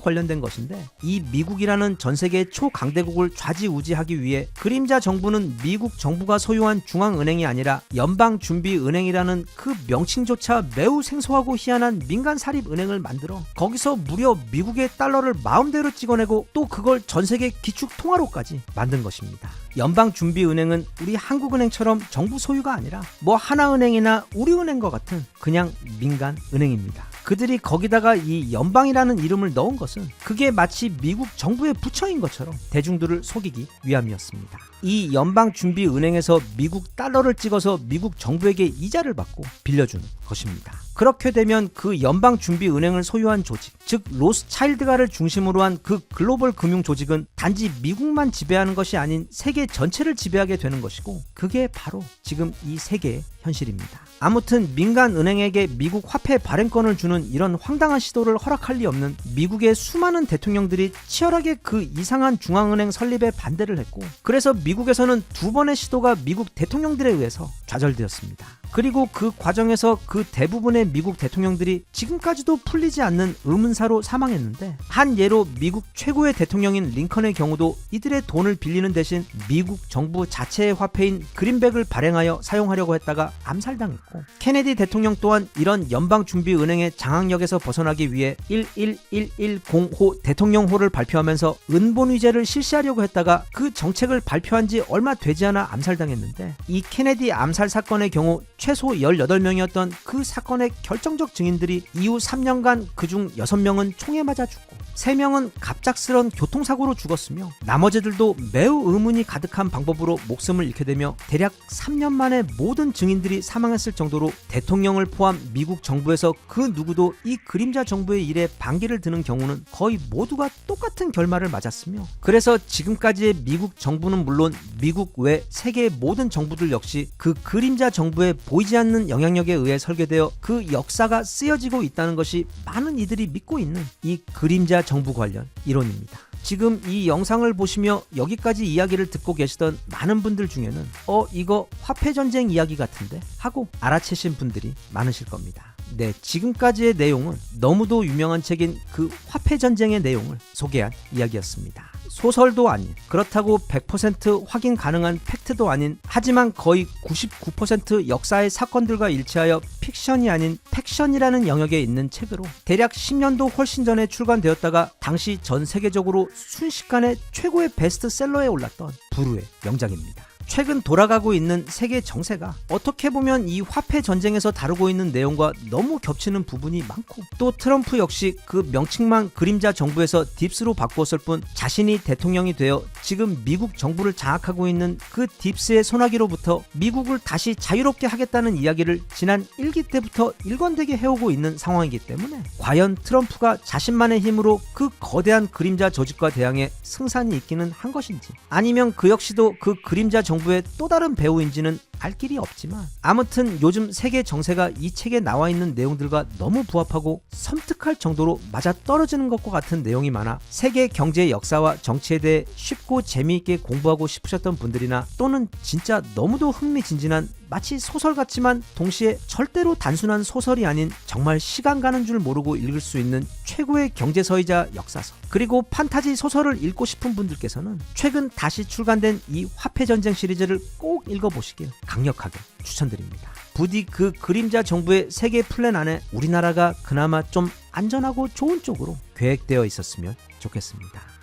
관련된 것인데, 이 미국이라는 전 세계 초강대국을 좌지우지하기 위해 그림자 정부는 미국 정부가 소유한 중앙은행이 아니라 연방준비은행이라는 그 명칭조차 매우 생소하고 희한한 민간 사립은행을 만들어 거기서 무려 미국의 달러를 마음대로 찍어내고 또 그걸 전 세계 기축통화로까지 만든 것입니다. 연방준비은행은 우리 한국은행처럼 정부 소유가 아니라 뭐 하나은행이나 우리은행과 같은 그냥 민간 은행입니다. 그들이 거기다가 이 연방이라는 이름을 넣은 것은 그게 마치 미국 정부의 부처인 것처럼 대중들을 속이기 위함이었습니다. 이 연방준비은행에서 미국 달러를 찍어서 미국 정부에게 이자를 받고 빌려주는 것입니다. 그렇게 되면 그 연방준비은행을 소유한 조직, 즉 로스차일드가를 중심으로 한 그 글로벌 금융조직은 단지 미국만 지배하는 것이 아닌 세계 전체를 지배하게 되는 것이고, 그게 바로 지금 이 세계의 현실입니다. 아무튼 민간은행에게 미국 화폐 발행권을 주는 이런 황당한 시도를 허락할 리 없는 미국의 수많은 대통령들이 치열하게 그 이상한 중앙은행 설립에 반대를 했고, 그래서 미국에서는 2번의 시도가 미국 대통령들에 의해서 좌절되었습니다. 그리고 그 과정에서 그 대부분의 미국 대통령들이 지금까지도 풀리지 않는 의문사로 사망했는데, 한 예로 미국 최고의 대통령인 링컨의 경우도 이들의 돈을 빌리는 대신 미국 정부 자체의 화폐인 그린백을 발행하여 사용하려고 했다가 암살당했고, 케네디 대통령 또한 이런 연방준비은행의 장악력에서 벗어나기 위해 11110호 대통령호를 발표하면서 은본위제를 실시하려고 했다가 그 정책을 발표한 지 얼마 되지 않아 암살당했는데, 이 케네디 암살 사건의 경우 최소 18명이었던 그 사건의 결정적 증인들이 이후 3년간 그중 6명은 총에 맞아 죽고 3명은 갑작스런 교통사고로 죽었으며, 나머지들도 매우 의문이 가득한 방법으로 목숨을 잃게 되며 대략 3년 만에 모든 증인들이 사망했을 정도로 대통령을 포함 미국 정부에서 그 누구도 이 그림자 정부의 일에 반기를 드는 경우는 거의 모두가 똑같은 결말을 맞았으며, 그래서 지금까지의 미국 정부는 물론 미국 외 세계의 모든 정부들 역시 그 그림자 정부의 보이지 않는 영향력에 의해 설계되어 그 역사가 쓰여지고 있다는 것이 많은 이들이 믿고 있는 이 그림자 정부 관련 이론입니다. 지금 이 영상을 보시며 여기까지 이야기를 듣고 계시던 많은 분들 중에는 이거 화폐전쟁 이야기 같은데 하고 알아채신 분들이 많으실 겁니다. 네, 지금까지의 내용은 너무도 유명한 책인 그 화폐전쟁의 내용을 소개한 이야기였습니다. 소설도 아닌, 그렇다고 100% 확인 가능한 팩트도 아닌, 하지만 거의 99% 역사의 사건들과 일치하여 픽션이 아닌 팩션이라는 영역에 있는 책으로 대략 10년도 훨씬 전에 출간되었다가 당시 전 세계적으로 순식간에 최고의 베스트셀러에 올랐던 불후의 명작입니다. 최근 돌아가고 있는 세계 정세가 어떻게 보면 이 화폐 전쟁에서 다루고 있는 내용과 너무 겹치는 부분이 많고, 또 트럼프 역시 그 명칭만 그림자 정부에서 딥스로 바꾸었을 뿐 자신이 대통령이 되어 지금 미국 정부를 장악하고 있는 그 딥스의 소나기로부터 미국을 다시 자유롭게 하겠다는 이야기를 지난 1기 때부터 일관되게 해오고 있는 상황이기 때문에 과연 트럼프가 자신만의 힘으로 그 거대한 그림자 조직과 대항해 승산이 있기는 한 것인지, 아니면 그 역시도 그 그림자 정부의 또 다른 배우인지는 알 길이 없지만, 아무튼 요즘 세계 정세가 이 책에 나와 있는 내용들과 너무 부합하고 섬뜩할 정도로 맞아떨어지는 것과 같은 내용이 많아 세계 경제의 역사와 정치에 대해 쉽고 재미있게 공부하고 싶으셨던 분들이나, 또는 진짜 너무도 흥미진진한 마치 소설 같지만 동시에 절대로 단순한 소설이 아닌 정말 시간 가는 줄 모르고 읽을 수 있는 최고의 경제서이자 역사서, 그리고 판타지 소설을 읽고 싶은 분들께서는 최근 다시 출간된 이 화폐전쟁 시리즈를 꼭 읽어보시길 강력하게 추천드립니다. 부디 그 그림자 정부의 세계 플랜 안에 우리나라가 그나마 좀 안전하고 좋은 쪽으로 계획되어 있었으면 좋겠습니다.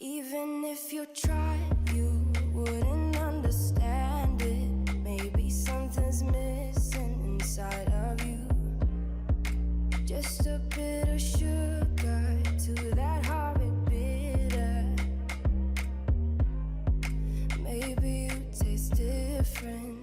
Even if you tried, you wouldn't understand it. Maybe something's missing inside of you. Just a bit of sugar to that horrid bitter. Maybe you taste different.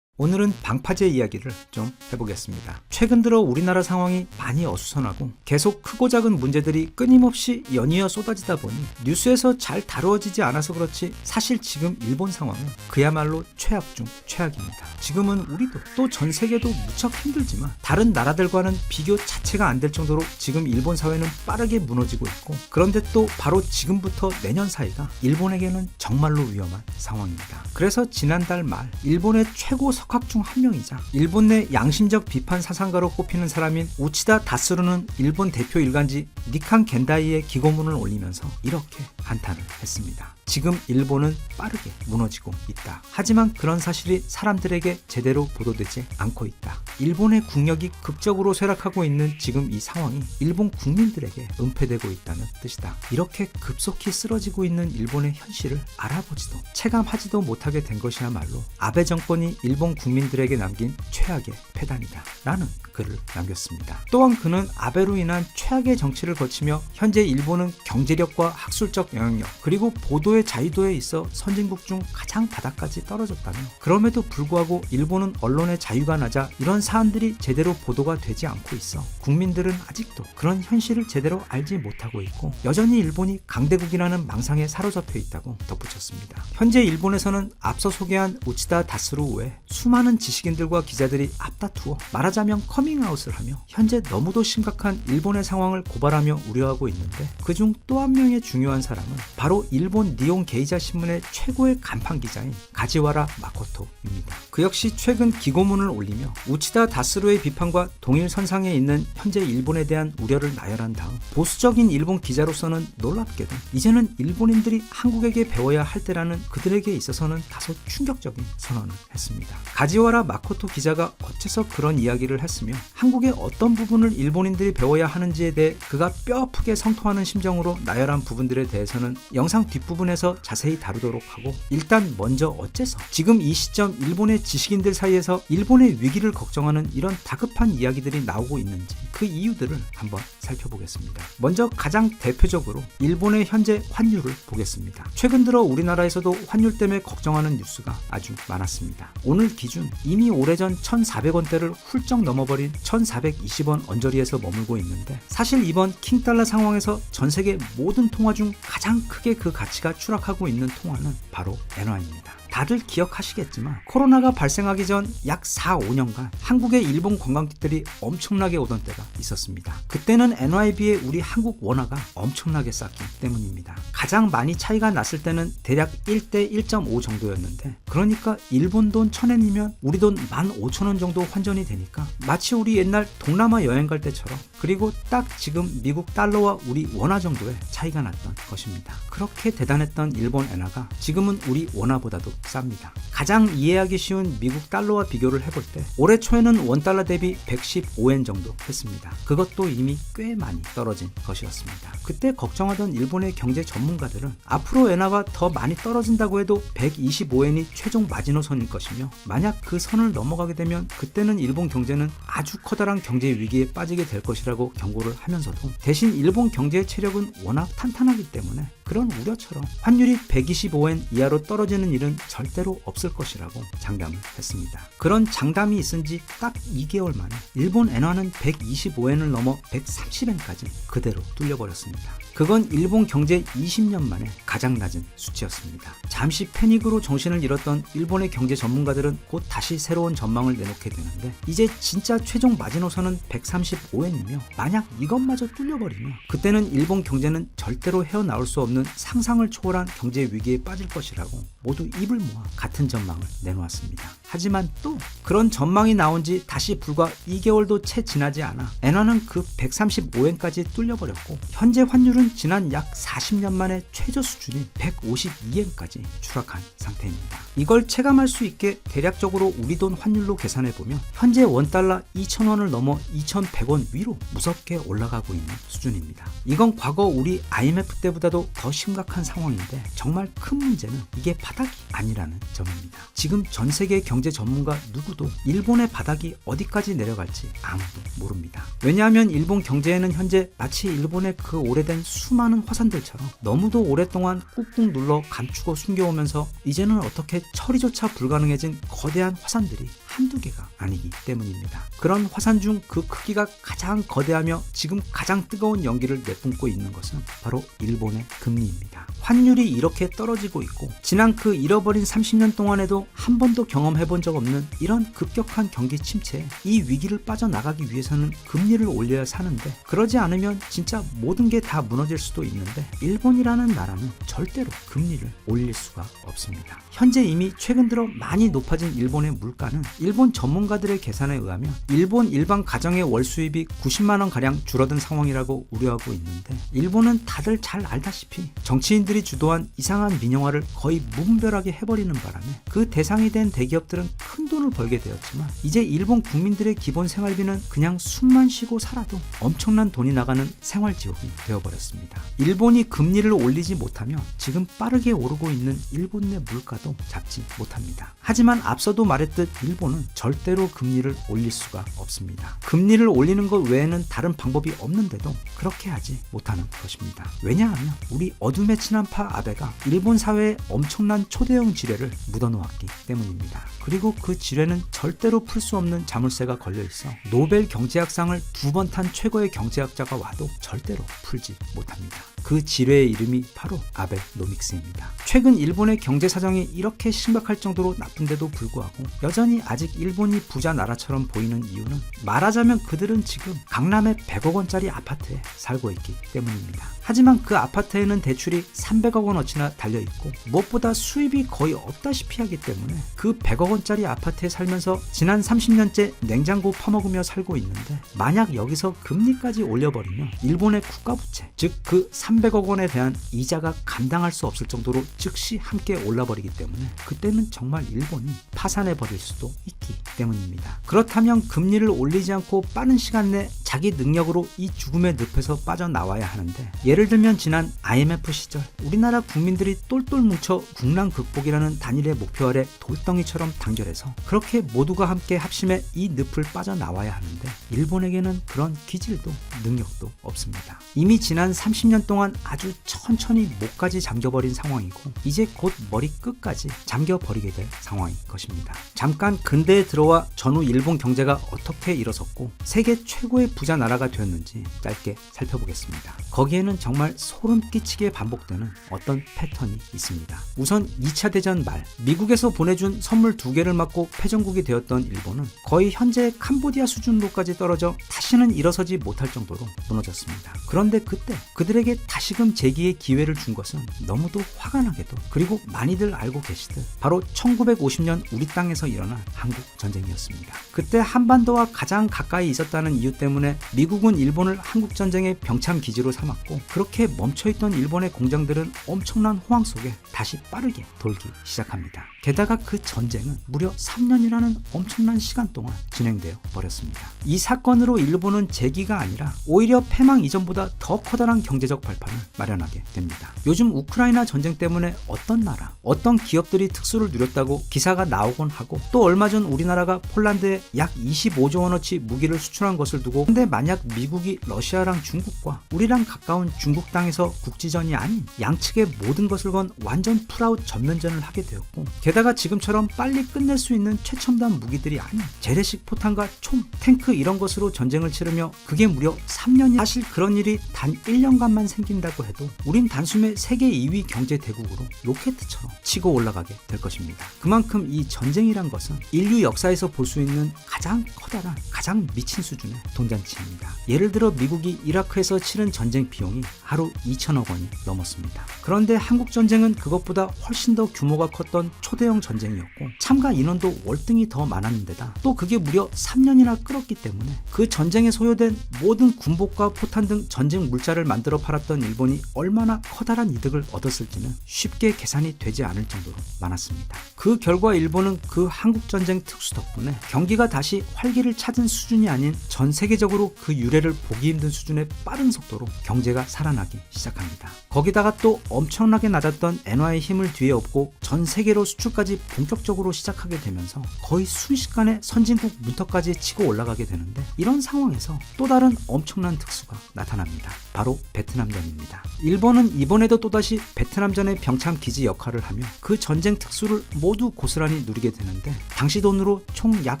오늘은 방파제 이야기를 좀 해보겠습니다. 최근 들어 우리나라 상황이 많이 어수선하고 계속 크고 작은 문제들이 끊임없이 연이어 쏟아지다 보니 뉴스에서 잘 다루어지지 않아서 그렇지 사실 지금 일본 상황은 그야말로 최악 중 최악입니다. 지금은 우리도 또 전 세계도 무척 힘들지만 다른 나라들과는 비교 자체가 안 될 정도로 지금 일본 사회는 빠르게 무너지고 있고, 그런데 또 바로 지금부터 내년 사이가 일본에게는 정말로 위험한 상황입니다. 그래서 지난달 말 일본의 최고 석학 중 한 명이자 일본 내 양심적 비판 사상가로 꼽히는 사람인 우치다 다스루는 일본 대표 일간지 니칸 겐다이의 기고문을 올리면서 이렇게 한탄을 했습니다. 지금 일본은 빠르게 무너지고 있다. 하지만 그런 사실이 사람들에게 제대로 보도되지 않고 있다. 일본의 국력이 극적으로 쇠락하고 있는 지금 이 상황이 일본 국민들에게 은폐되고 있다는 뜻이다. 이렇게 급속히 쓰러지고 있는 일본의 현실을 알아보지도 체감하지도 못하게 된 것이야말로 아베 정권이 일본 국민들에게 남긴 최악의 패단이다 라는 글을 남겼습니다. 또한 그는 아베로 인한 최악의 정치를 거치며 현재 일본은 경제력과 학술적 영향력 그리고 보도의 자유도에 있어 선진국 중 가장 바닥까지 떨어졌다며, 그럼에도 불구하고 일본은 언론의 자유가 낮아 이런 사안들이 제대로 보도가 되지 않고 있어 국민들은 아직도 그런 현실을 제대로 알지 못하고 있고 여전히 일본이 강대국이라는 망상에 사로잡혀 있다고 덧붙였습니다. 현재 일본에서는 앞서 소개한 우치다 다스루 외 수많은 지식인들과 기자들이 앞다투어 말하자면 커밍아웃을 하며 현재 너무도 심각한 일본의 상황을 고발하며 우려하고 있는데, 그중 또 한 명의 중요한 사람은 바로 일본 니온 게이자 신문의 최고의 간판 기자인 가지와라 마코토입니다. 그 역시 최근 기고문을 올리며 우치다 다스루의 비판과 동일선상에 있는 현재 일본에 대한 우려를 나열한 다음 보수적인 일본 기자로서는 놀랍게도 이제는 일본인들이 한국에게 배워야 할 때라는 그들에게 있어서는 다소 충격적인 선언을 했습니다. 가지와라 마코토 기자가 어째서 그런 이야기를 했으며 한국의 어떤 부분을 일본인들이 배워야 하는지에 대해 그가 뼈아프게 성토하는 심정으로 나열한 부분들에 대해서는 영상 뒷부분에서 자세히 다루도록 하고, 일단 먼저 어째서 지금 이 시점 일본의 지식인들 사이에서 일본의 위기를 걱정하는 이런 다급한 이야기들이 나오고 있는지 그 이유들을 한번 살펴보겠습니다. 먼저 가장 대표적으로 일본의 현재 환율을 보겠습니다. 최근 들어 우리나라에서도 환율 때문에 걱정하는 뉴스가 아주 많았습니다. 오늘 기준 이미 오래전 1,400원대를 훌쩍 넘어버린 1,420원 언저리에서 머물고 있는데, 사실 이번 킹달러 상황에서 전 세계 모든 통화 중 가장 크게 그 가치가 추락하고 있는 통화는 바로 엔화입니다. 다들 기억하시겠지만 코로나가 발생하기 전 약 4-5년간 한국에 일본 관광객들이 엄청나게 오던 때가 있었습니다. 그때는 엔화에 비해 우리 한국 원화가 엄청나게 쌌기 때문입니다. 가장 많이 차이가 났을 때는 대략 1대 1.5 정도였는데, 그러니까 일본 돈 1,000엔이면 우리 돈 15,000원 정도 환전이 되니까 마치 우리 옛날 동남아 여행 갈 때처럼, 그리고 딱 지금 미국 달러와 우리 원화 정도의 차이가 났던 것입니다. 그렇게 대단했던 일본 엔화가 지금은 우리 원화보다도 쌉니다. 가장 이해하기 쉬운 미국 달러와 비교를 해볼 때 올해 초에는 원달러 대비 115엔 정도 했습니다. 그것도 이미 꽤 많이 떨어진 것이었습니다. 그때 걱정하던 일본의 경제 전문가들은 앞으로 엔화가 더 많이 떨어진다고 해도 125엔이 최종 마지노선일 것이며, 만약 그 선을 넘어가게 되면 그때는 일본 경제는 아주 커다란 경제 위기에 빠지게 될 것이라고 경고를 하면서도 대신 일본 경제의 체력은 워낙 탄탄하기 때문에 그런 우려처럼 환율이 125엔 이하로 떨어지는 일은 절대로 없을 것이라고 장담을 했습니다. 그런 장담이 있은 지 딱 2개월 만에 일본 엔화는 125엔을 넘어 130엔까지 그대로 뚫려버렸습니다. 그건 일본 경제 20년 만에 가장 낮은 수치였습니다. 잠시 패닉으로 정신을 잃었던 일본의 경제 전문가들은 곧 다시 새로운 전망을 내놓게 되는데, 이제 진짜 최종 마지노선은 135엔이며 만약 이것마저 뚫려버리면 그때는 일본 경제는 절대로 헤어나올 수 없는 상상을 초월한 경제 위기에 빠질 것이라고 모두 입을 모아 같은 전망을 내놓았습니다. 하지만 또 그런 전망이 나온 지 다시 불과 2개월도 채 지나지 않아 엔화는 그 135엔까지 뚫려버렸고, 현재 환율은 지난 약 40년 만에 최저 수준인 152엔까지 추락한 상태입니다. 이걸 체감할 수 있게 대략적으로 우리 돈 환율로 계산해보면 현재 원달러 2,000원을 넘어 2,100원 위로 무섭게 올라가고 있는 수준입니다. 이건 과거 우리 IMF 때보다도 더 심각한 상황인데, 정말 큰 문제는 이게 바닥이 아니라는 점입니다. 지금 전 세계 경제 전문가 누구도 일본의 바닥이 어디까지 내려갈지 아무도 모릅니다. 왜냐하면 일본 경제에는 현재 마치 일본의 그 오래된 수많은 화산들처럼 너무도 오랫동안 꾹꾹 눌러 감추고 숨겨오면서 이제는 어떻게 처리조차 불가능해진 거대한 화산들이 한두 개가 아니기 때문입니다. 그런 화산 중 그 크기가 가장 거대하며 지금 가장 뜨거운 연기를 내뿜고 있는 것은 바로 일본의 금리입니다. 환율이 이렇게 떨어지고 있고 지난 그 잃어버린 30년 동안에도 한 번도 경험해본 적 없는 이런 급격한 경기 침체에 이 위기를 빠져나가기 위해서는 금리를 올려야 사는데, 그러지 않으면 진짜 모든 게 다 무너질 수도 있는데 일본이라는 나라는 절대로 금리를 올릴 수가 없습니다. 현재 이미 최근 들어 많이 높아진 일본의 물가는 일본 전문가들의 계산에 의하면 일본 일반 가정의 월 수입이 90만 원 가량 줄어든 상황이라고 우려하고 있는데, 일본은 다들 잘 알다시피 정치인들이 주도한 이상한 민영화를 거의 무분별하게 해버리는 바람에 그 대상이 된 대기업들은 큰 돈을 벌게 되었지만 이제 일본 국민들의 기본 생활비는 그냥 숨만 쉬고 살아도 엄청난 돈이 나가는 생활지옥이 되어버렸습니다. 일본이 금리를 올리지 못하면 지금 빠르게 오르고 있는 일본 내 물가도 잡지 못합니다. 하지만 앞서도 말했듯 일본은 절대로 금리를 올릴 수가 없습니다. 금리를 올리는 것 외에는 다른 방법이 없는데도 그렇게 하지 못하는 것입니다. 왜냐하면 우리 어둠에 친한 파 아베가 일본 사회에 엄청난 초대형 지뢰를 묻어놓았기 때문입니다. 그리고 그 지뢰는 절대로 풀 수 없는 자물쇠가 걸려있어 노벨 경제학상을 2번 탄 최고의 경제학자가 와도 절대로 풀지 못합니다. 그 지뢰의 이름이 바로 아베노믹스입니다. 최근 일본의 경제 사정이 이렇게 심각할 정도로 나쁜데도 불구하고 여전히 아직 일본이 부자 나라처럼 보이는 이유는 말하자면 그들은 지금 강남의 100억 원짜리 아파트에 살고 있기 때문입니다. 하지만 그 아파트에는 대출이 300억 원어치나 달려있고 무엇보다 수입이 거의 없다시피 하기 때문에 그 100억 원짜리 아파트에 살면서 지난 30년째 냉장고 파먹으며 살고 있는데, 만약 여기서 금리까지 올려버리면 일본의 국가부채, 즉 그 300억 원에 대한 이자가 감당할 수 없을 정도로 즉시 함께 올라버리기 때문에 그때는 정말 일본이 파산해버릴 수도 있기 때문입니다. 그렇다면 금리를 올리지 않고 빠른 시간 내 자기 능력으로 이 죽음의 늪에서 빠져나와야 하는데, 예를 들면 지난 IMF 시절 우리나라 국민들이 똘똘 뭉쳐 국난 극복이라는 단일의 목표 아래 돌덩이처럼 단결해서 그렇게 모두가 함께 합심해 이 늪을 빠져나와야 하는데, 일본에게는 그런 기질도 능력도 없습니다. 이미 지난 30년 동안 아주 천천히 목까지 잠겨버린 상황이고 이제 곧 머리 끝까지 잠겨버리게 될 상황인 것입니다. 잠깐 근대에 들어와 전후 일본 경제가 어떻게 일어섰고 세계 최고의 부자 나라가 되었는지 짧게 살펴보겠습니다. 거기에는 정말 소름 끼치게 반복되는 어떤 패턴이 있습니다. 우선 2차 대전 말 미국에서 보내준 선물 2개를 맞고 패전국이 되었던 일본은 거의 현재의 캄보디아 수준으로까지 떨어져 다시는 일어서지 못할 정도로 무너졌습니다. 그런데 그때 그들에게 다시금 재기의 기회를 준 것은 너무도 화가 나게도, 그리고 많이들 알고 계시듯 바로 1950년 우리 땅에서 일어난 한국 전쟁이었습니다. 그때 한반도와 가장 가까이 있었다는 이유 때문에 미국은 일본을 한국 전쟁의 병참 기지로 삼았고, 그렇게 멈춰있던 일본의 공장들은 엄청난 호황 속에 다시 빠르게 돌기 시작합니다. 게다가 그 전쟁은 무려 3년이라는 엄청난 시간 동안 진행되어 버렸습니다. 이 사건으로 일본은 재기가 아니라 오히려 패망 이전보다 더 커다란 경제적 발판을 마련하게 됩니다. 요즘 우크라이나 전쟁 때문에 어떤 나라, 어떤 기업들이 특수를 누렸다고 기사가 나오곤 하고, 또 얼마 전 우리나라가 폴란드에 약 25조 원어치 무기를 수출한 것을 두고, 근데 만약 미국이 러시아랑 중국과 우리랑 가까운 중국 땅에서 국지전이 아닌 양측의 모든 것을 건 완전 풀아웃 전면전을 하게 되었고, 게다가 지금처럼 빨리 끝낼 수 있는 최첨단 무기들이 아닌 재래식 포탄과 총, 탱크 이런 것으로 전쟁을 치르며 그게 무려 3년이, 사실 그런 일이 단 1년간만 생긴다고 해도 우린 단숨에 세계 2위 경제 대국으로 로켓처럼 치고 올라가게 될 것입니다. 그만큼 이 전쟁이란 것은 인류 역사에서 볼 수 있는 가장 커다란, 가장 미친 수준의 돈잔치입니다. 예를 들어 미국이 이라크에서 치른 전쟁 비용이 하루 2천억 원이 넘었습니다. 그런데 한국 전쟁은 그것보다 훨씬 더 규모가 컸던 초대형 전쟁이었고 참가 인원도 월등히 더 많았는데다 또 그게 무려 3년이나 끌었기 때문에 그 전쟁에 소요된 모든 군복과 포탄 등 전쟁 물자를 만들어 팔았던 일본이 얼마나 커다란 이득을 얻었을지는 쉽게 계산이 되지 않을 정도로 많았습니다. 그 결과 일본은 그 한국전쟁 특수 덕분에 경기가 다시 활기를 찾은 수준이 아닌 전 세계적으로 그 유래를 보기 힘든 수준의 빠른 속도로 경제가 살아나기 시작합니다. 거기다가 또 엄청나게 낮았던 엔화의 힘을 뒤에 업고 전 세계로 수출까지 본격적으로 시작하게 되면서 거의 순식간에 선진국 문턱까지 치고 올라가게 되는데, 이런 상황에서 또 다른 엄청난 특수가 나타납니다. 바로 베트남 전쟁 때문입니다. 일본은 이번에도 또다시 베트남전의 병참 기지 역할을 하며 그 전쟁 특수를 모두 고스란히 누리게 되는데 당시 돈으로 총 약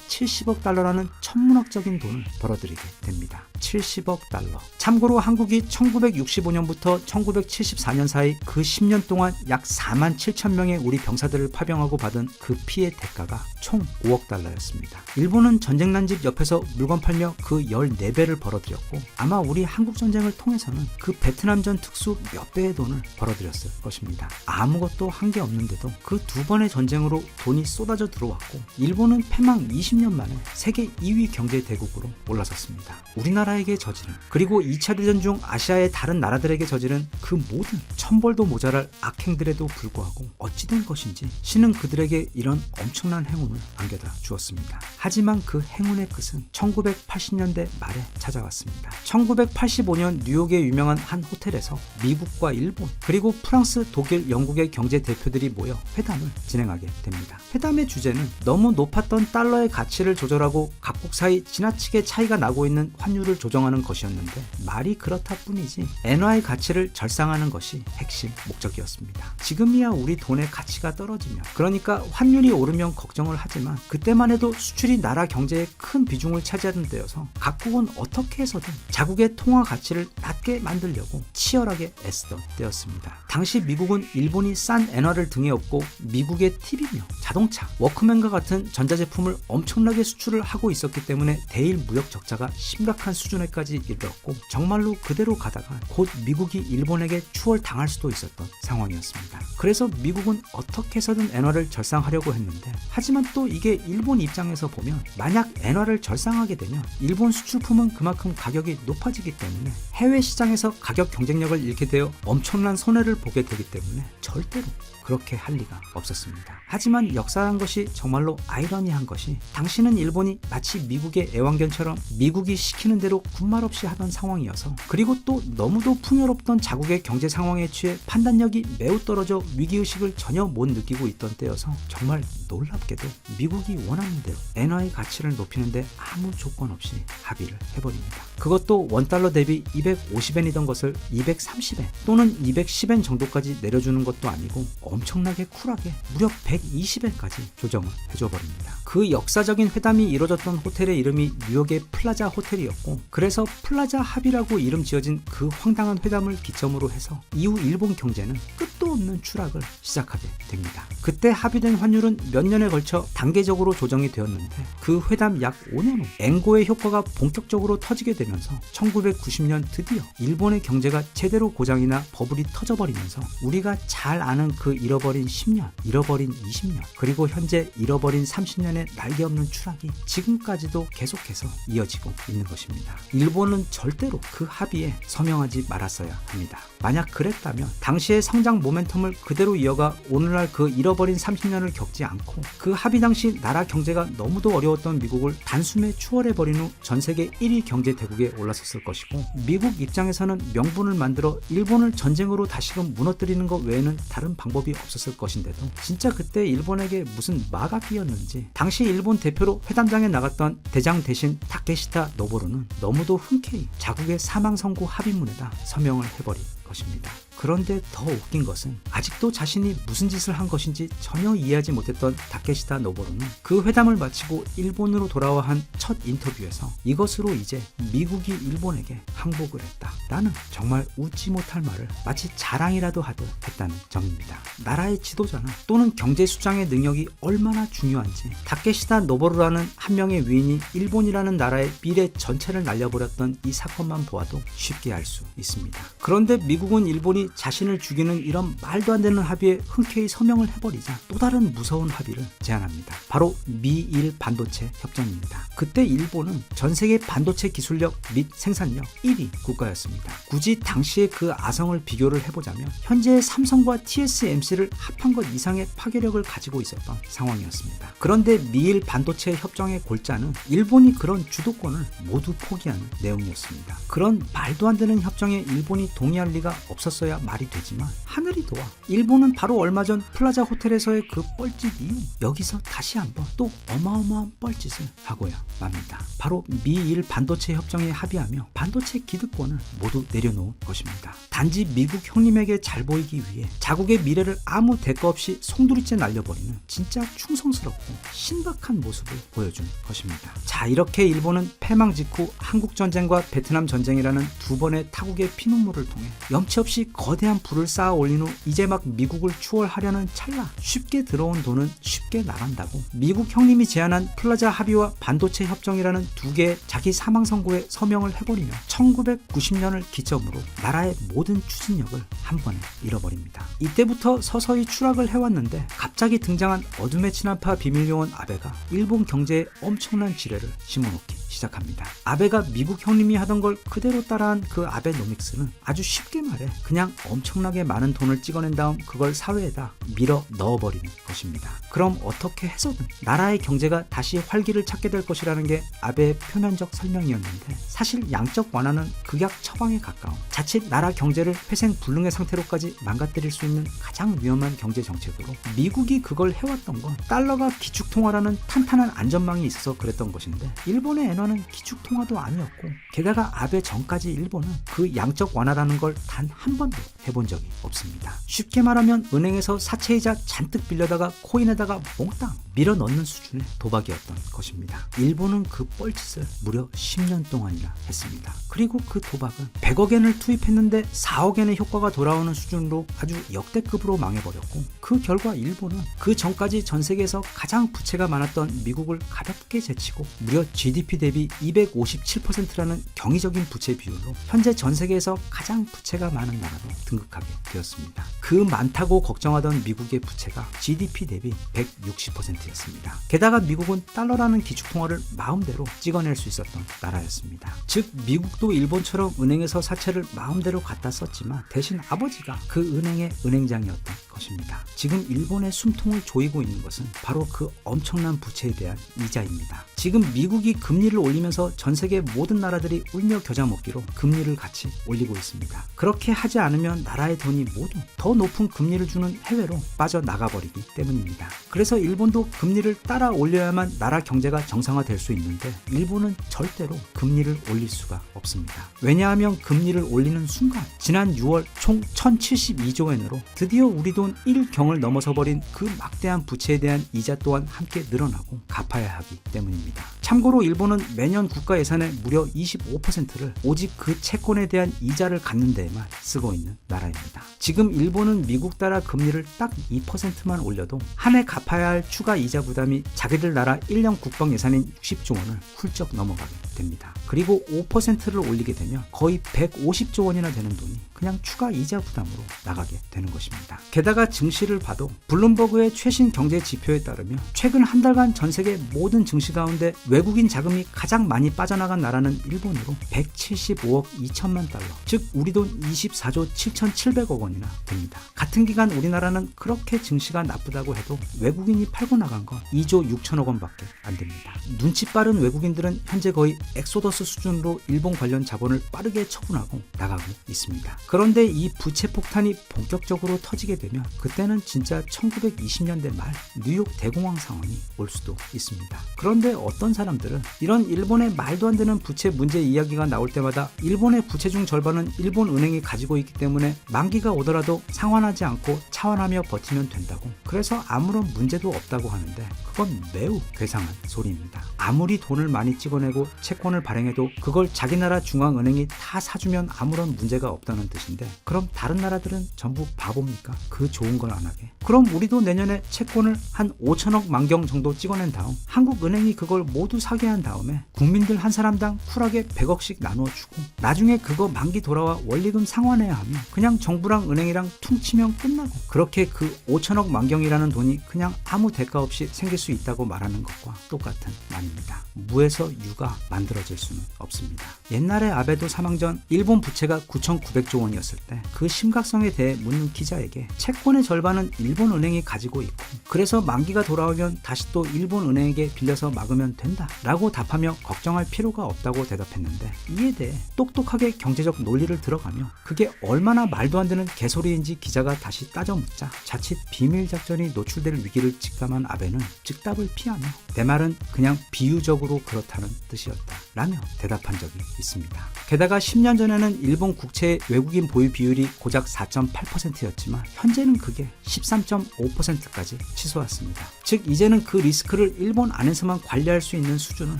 70억 달러라는 천문학적인 돈을 벌어들이게 됩니다. 70억 달러. 참고로 한국이 1965년부터 1974년 사이 그 10년 동안 약 4만 7천 명의 우리 병사들을 파병하고 받은 그 피해 대가가 총 5억 달러였습니다. 일본은 전쟁 난 집 옆에서 물건 팔며 그 14배를 벌어들였고 아마 우리 한국 전쟁을 통해서는 그 베트남전 특수 몇 배의 돈을 벌어들였을 것입니다. 아무것도 한 게 없는데도 그 두 번의 전쟁으로 돈이 쏟아져 들어왔고 일본은 패망 20년 만에 세계 2위 경제 대국으로 올라섰습니다. 우리나라에게 저지른 그리고 2차 대전 중 아시아의 다른 나라들에게 저지른 그 모든 천벌도 모자랄 악행들에도 불구하고 어찌된 것인지 신은 그들에게 이런 엄청난 행운을 안겨다 주었습니다. 하지만 그 행운의 끝은 1980년대 말에 찾아왔습니다. 1985년 뉴욕의 유명한 한 호텔에서 미국과 일본 그리고 프랑스, 독일, 영국의 경제 대표들이 모여 회담을 진행하게 됩니다. 회담의 주제는 너무 높았던 달러의 가치를 조절하고 각국 사이 지나치게 차이가 나고 있는 환율을 조정하는 것이었는데 말이 그렇다 뿐이지 엔화의 가치를 절상하는 것이 핵심 목적이었습니다. 지금이야 우리 돈의 가치가 떨어지면 그러니까 환율이 오르면 걱정을 하지만 그때만 해도 수출이 나라 경제의 큰 비중을 차지하는 때여서 각국은 어떻게 해서든 자국의 통화 가치를 낮게 만들려고 치열하게 애쓰던 때였습니다. 당시 미국은 일본이 싼 엔화를 등에 업고 미국의 TV며 자동차, 워크맨과 같은 전자제품을 엄청나게 수출을 하고 있었기 때문에 대일 무역 적자가 심각한 수준에까지 이르렀고 정말로 그대로 가다가 곧 미국이 일본에게 추월당할 수도 있었던 상황이었습니다. 그래서 미국은 어떻게 해서든 엔화를 절상하려고 했는데 하지만 또 이게 일본 입장에서 보면 만약 엔화를 절상하게 되면 일본 수출품은 그만큼 가격이 높아지기 때문에 해외 시장에서 가격 경쟁력을 잃게 되어 엄청난 손해를 보게 되기 때문에 절대로 그렇게 할 리가 없었습니다. 하지만 역사란 것이 정말로 아이러니한 것이 당시는 일본이 마치 미국의 애완견처럼 미국이 시키는 대로 군말 없이 하던 상황이어서 그리고 또 너무도 풍요롭던 자국의 경제 상황에 취해 판단력이 매우 떨어져 위기의식을 전혀 못 느끼고 있던 때여서 정말 놀랍게도 미국이 원하는 대로 엔화의 가치를 높이는데 아무 조건 없이 합의를 해버립니다. 그것도 원달러 대비 250엔이던 것을 230엔 또는 210엔 정도까지 내려주는 것도 아니고 엄청나게 쿨하게 무려 120엔까지 조정을 해줘버립니다. 그 역사적인 회담이 이루어졌던 호텔의 이름이 뉴욕의 플라자 호텔이었고 그래서 플라자 합의라고 이름 지어진 그 황당한 회담을 기점으로 해서 이후 일본 경제는 끝도 없는 추락을 시작하게 됩니다. 그때 합의된 환율은 몇 년에 걸쳐 단계적으로 조정이 되었는데 그 회담 약 5년 후 엔고의 효과가 본격적으로 터지게 되면서 1990년 드디어 일본의 경제가 제대로 고장이나 버블이 터져버리면서 우리가 잘 아는 그 잃어버린 10년, 잃어버린 20년, 그리고 현재 잃어버린 30년의 날개 없는 추락이 지금까지도 계속해서 이어지고 있는 것입니다. 일본은 절대로 그 합의에 서명하지 말았어야 합니다. 만약 그랬다면 당시의 성장 모멘텀을 그대로 이어가 오늘날 그 잃어버린 30년을 겪지 않고 그 합의 당시 나라 경제가 너무도 어려웠던 미국을 단숨에 추월해버린 후 전세계 1위 경제 대국에 올라섰을 것이고 미국 입장에서는 명분을 만들어 일본을 전쟁으로 다시금 무너뜨리는 것 외에는 다른 방법이 없었을 것인데도 진짜 그때 일본에게 무슨 마가 끼었는지 당시 일본 대표로 회담장에 나갔던 대장 대신 타케시타 노보루는 너무도 흔쾌히 자국의 사망 선고 합의문에다 서명을 해버린 것입니다. 그런데 더 웃긴 것은 아직도 자신이 무슨 짓을 한 것인지 전혀 이해하지 못했던 타케시타 노보루는 그 회담을 마치고 일본으로 돌아와 한 첫 인터뷰에서 이것으로 이제 미국이 일본에게 항복을 했다. 나는 정말 웃지 못할 말을 마치 자랑이라도 하듯 했다는 점입니다. 나라의 지도자나 또는 경제 수장의 능력이 얼마나 중요한지 타케시타 노보루라는 한 명의 위인이 일본이라는 나라의 미래 전체를 날려버렸던 이 사건만 보아도 쉽게 알 수 있습니다. 그런데 미국은 일본이 자신을 죽이는 이런 말도 안 되는 합의에 흔쾌히 서명을 해버리자 또 다른 무서운 합의를 제안합니다. 바로 미일 반도체 협정입니다. 그때 일본은 전 세계 반도체 기술력 및 생산력 1위 국가였습니다. 굳이 당시의 그 아성을 비교를 해보자면 현재의 삼성과 TSMC를 합한 것 이상의 파괴력을 가지고 있었던 상황이었습니다. 그런데 미일 반도체 협정의 골자는 일본이 그런 주도권을 모두 포기하는 내용이었습니다. 그런 말도 안 되는 협정에 일본이 동의할 리가 망해가 없었어야 말이 되지만 하늘이 도와 일본은 바로 얼마 전 플라자 호텔에서의 그 뻘짓 이후 여기서 다시 한번 또 어마어마한 뻘짓을 하고야 맙니다. 바로 미일 반도체 협정에 합의하며 반도체 기득권을 모두 내려놓은 것입니다. 단지 미국 형님에게 잘 보이기 위해 자국의 미래를 아무 대가 없이 송두리째 날려버리는 진짜 충성스럽고 신박한 모습을 보여준 것입니다. 자, 이렇게 일본은 패망 직후 한국전쟁과 베트남 전쟁이라는 두 번의 타국의 피눈물을 통해 염치 없이 거대한 불을 쌓아 올린 후 이제 막 미국을 추월하려는 찰나 쉽게 들어온 돈은 쉽게 나간다고 미국 형님이 제안한 플라자 합의와 반도체 협정이라는 두 개의 자기 사망 선고에 서명을 해버리며 1990년을 기점으로 나라의 모든 추진력을 한 번에 잃어버립니다. 이때부터 서서히 추락을 해왔는데 갑자기 등장한 어둠의 친한파 비밀요원 아베가 일본 경제에 엄청난 지뢰를 심어놓기 시작합니다. 아베가 미국 형님이 하던 걸 그대로 따라한 그 아베노믹스는 아주 쉽게 말해 그냥 엄청나게 많은 돈을 찍어낸 다음 그걸 사회에다 밀어 넣어버리는 것입니다. 그럼 어떻게 해서든 나라의 경제가 다시 활기를 찾게 될 것이라는 게 아베의 표면적 설명이었는데 사실 양적 완화는 극약 처방에 가까운 자칫 나라 경제를 회생불능의 상태로까지 망가뜨릴 수 있는 가장 위험한 경제 정책으로 미국이 그걸 해왔던 건 달러가 기축통화라는 탄탄한 안전망이 있어서 그랬던 것인데 일본의 엔화는 기축통화도 아니었고 게다가 아베 전까지 일본은 그 양적 완화라는 걸 단 한 번도 해본 적이 없습니다. 쉽게 말하면 은행에서 사채이자 잔뜩 빌려다가 코인에다가 몽땅 밀어 넣는 수준의 도박이었던 것입니다. 일본은 그 뻘짓을 무려 10년 동안이나 했습니다. 그리고 그 도박은 100억엔을 투입했는데 4억엔의 효과가 돌아오는 수준으로 아주 역대급으로 망해버렸고 그 결과 일본은 그 전까지 전 세계에서 가장 부채가 많았던 미국을 가볍게 제치고 무려 GDP 대비 257%라는 경이적인 부채 비율로 현재 전 세계에서 가장 부채가 많은 나라로 등극하게 되었습니다. 그 많다고 걱정하던 미국의 부채가 GDP 대비 160%였습니다. 게다가 미국은 달러라는 기축통화를 마음대로 찍어낼 수 있었던 나라였습니다. 즉 미국도 일본처럼 은행에서 사채를 마음대로 갖다 썼지만 대신 아버지가 그 은행의 은행장이었던 것입니다. 지금 일본의 숨통을 조이고 있는 것은 바로 그 엄청난 부채에 대한 이자입니다. 지금 미국이 금리를 올리면서 전 세계 모든 나라들이 울며 겨자 먹기로 금리를 같이 올리고 있습니다. 그렇게 하지 않으면 나라의 돈이 모두 더 높은 금리를 주는 해외로 빠져나가버리기 때문입니다. 그래서 일본도 금리를 따라 올려야만 나라 경제가 정상화될 수 있는데 일본은 절대로 금리를 올릴 수가 없습니다. 왜냐하면 금리를 올리는 순간 지난 6월 총 1072조 엔으로 드디어 우리 돈 1경을 넘어서버린 그 막대한 부채에 대한 이자 또한 함께 늘어나고 갚아야 하기 때문입니다. 참고로 일본은 매년 국가 예산의 무려 25%를 오직 그 채권에 대한 이자를 갚는 데에만 쓰고 있는 나라입니다. 지금 일본은 미국 달러 금리를 딱 2%만 올려도 한 해 갚아야 할 추가 이자 부담이 자기들 나라 1년 국방 예산인 60조 원을 훌쩍 넘어가게 됩니다. 그리고 5%를 올리게 되면 거의 150조 원이나 되는 돈이 그냥 추가 이자 부담으로 나가게 되는 것입니다. 게다가 증시를 봐도 블룸버그의 최신 경제 지표에 따르면 최근 한 달간 전 세계 모든 증시 가운데 외국인 자금이 가장 많이 빠져나간 나라는 일본으로 175억 2천만 달러, 즉 우리 돈 24조 7,700억 원이나 됩니다. 같은 기간 우리나라는 그렇게 증시가 나쁘다고 해도 외국인이 팔고 나간 건 2조 6천억 원밖에 안 됩니다. 눈치 빠른 외국인들은 현재 거의 엑소더스 수준으로 일본 관련 자본을 빠르게 처분하고 나가고 있습니다. 그런데 이 부채 폭탄이 본격적으로 터지게 되면 그때는 진짜 1920년대 말 뉴욕 대공황 상황이 올 수도 있습니다. 그런데 어떤 사람들은 이런 일본의 말도 안 되는 부채 문제 이야기가 나올 때마다 일본의 부채 중 절반은 일본 은행이 가지고 있기 때문에 만기가 오더라도 상환하지 않고 차환하며 버티면 된다고, 그래서 아무런 문제도 없다고 하는데 그건 매우 괴상한 소리입니다. 아무리 돈을 많이 찍어내고 채권을 발행해도 그걸 자기 나라 중앙은행이 다 사주면 아무런 문제가 없다는 뜻인데, 그럼 다른 나라들은 전부 바보입니까? 그 좋은 걸 안 하게. 그럼 우리도 내년에 채권을 한 5천억 만경 정도 찍어낸 다음 한국은행이 그걸 모두 사게 한 다음에 국민들 한 사람당 쿨하게 100억씩 나눠주고 나중에 그거 만기 돌아와 원리금 상환해야 하면 그냥 정부랑 은행이랑 퉁치면 끝나고, 그렇게 그 5천억 만경이라는 돈이 그냥 아무 대가 없이 없이 생길 수 있다고 말하는 것과 똑같은 말입니다. 무에서 유가 만들어질 수는 없습니다. 옛날에 아베도 사망 전 일본 부채가 9,900조 원이었을 때 그 심각성에 대해 묻는 기자에게 채권의 절반은 일본 은행이 가지고 있고 그래서 만기가 돌아오면 다시 또 일본 은행에게 빌려서 막으면 된다 라고 답하며 걱정할 필요가 없다고 대답했는데, 이에 대해 똑똑하게 경제적 논리를 들어가며 그게 얼마나 말도 안 되는 개소리인지 기자가 다시 따져 묻자 자칫 비밀 작전이 노출될 위기를 직감한 아베는 즉답을 피하며 내 말은 그냥 비유적으로 그렇다는 뜻이었다 라며 대답한 적이 있습니다. 게다가 10년 전에는 일본 국채의 외국인 보유 비율이 고작 4.8%였지만 현재는 그게 13.5%까지 치솟았습니다. 즉 이제는 그 리스크를 일본 안에서만 관리할 수 있는 수준은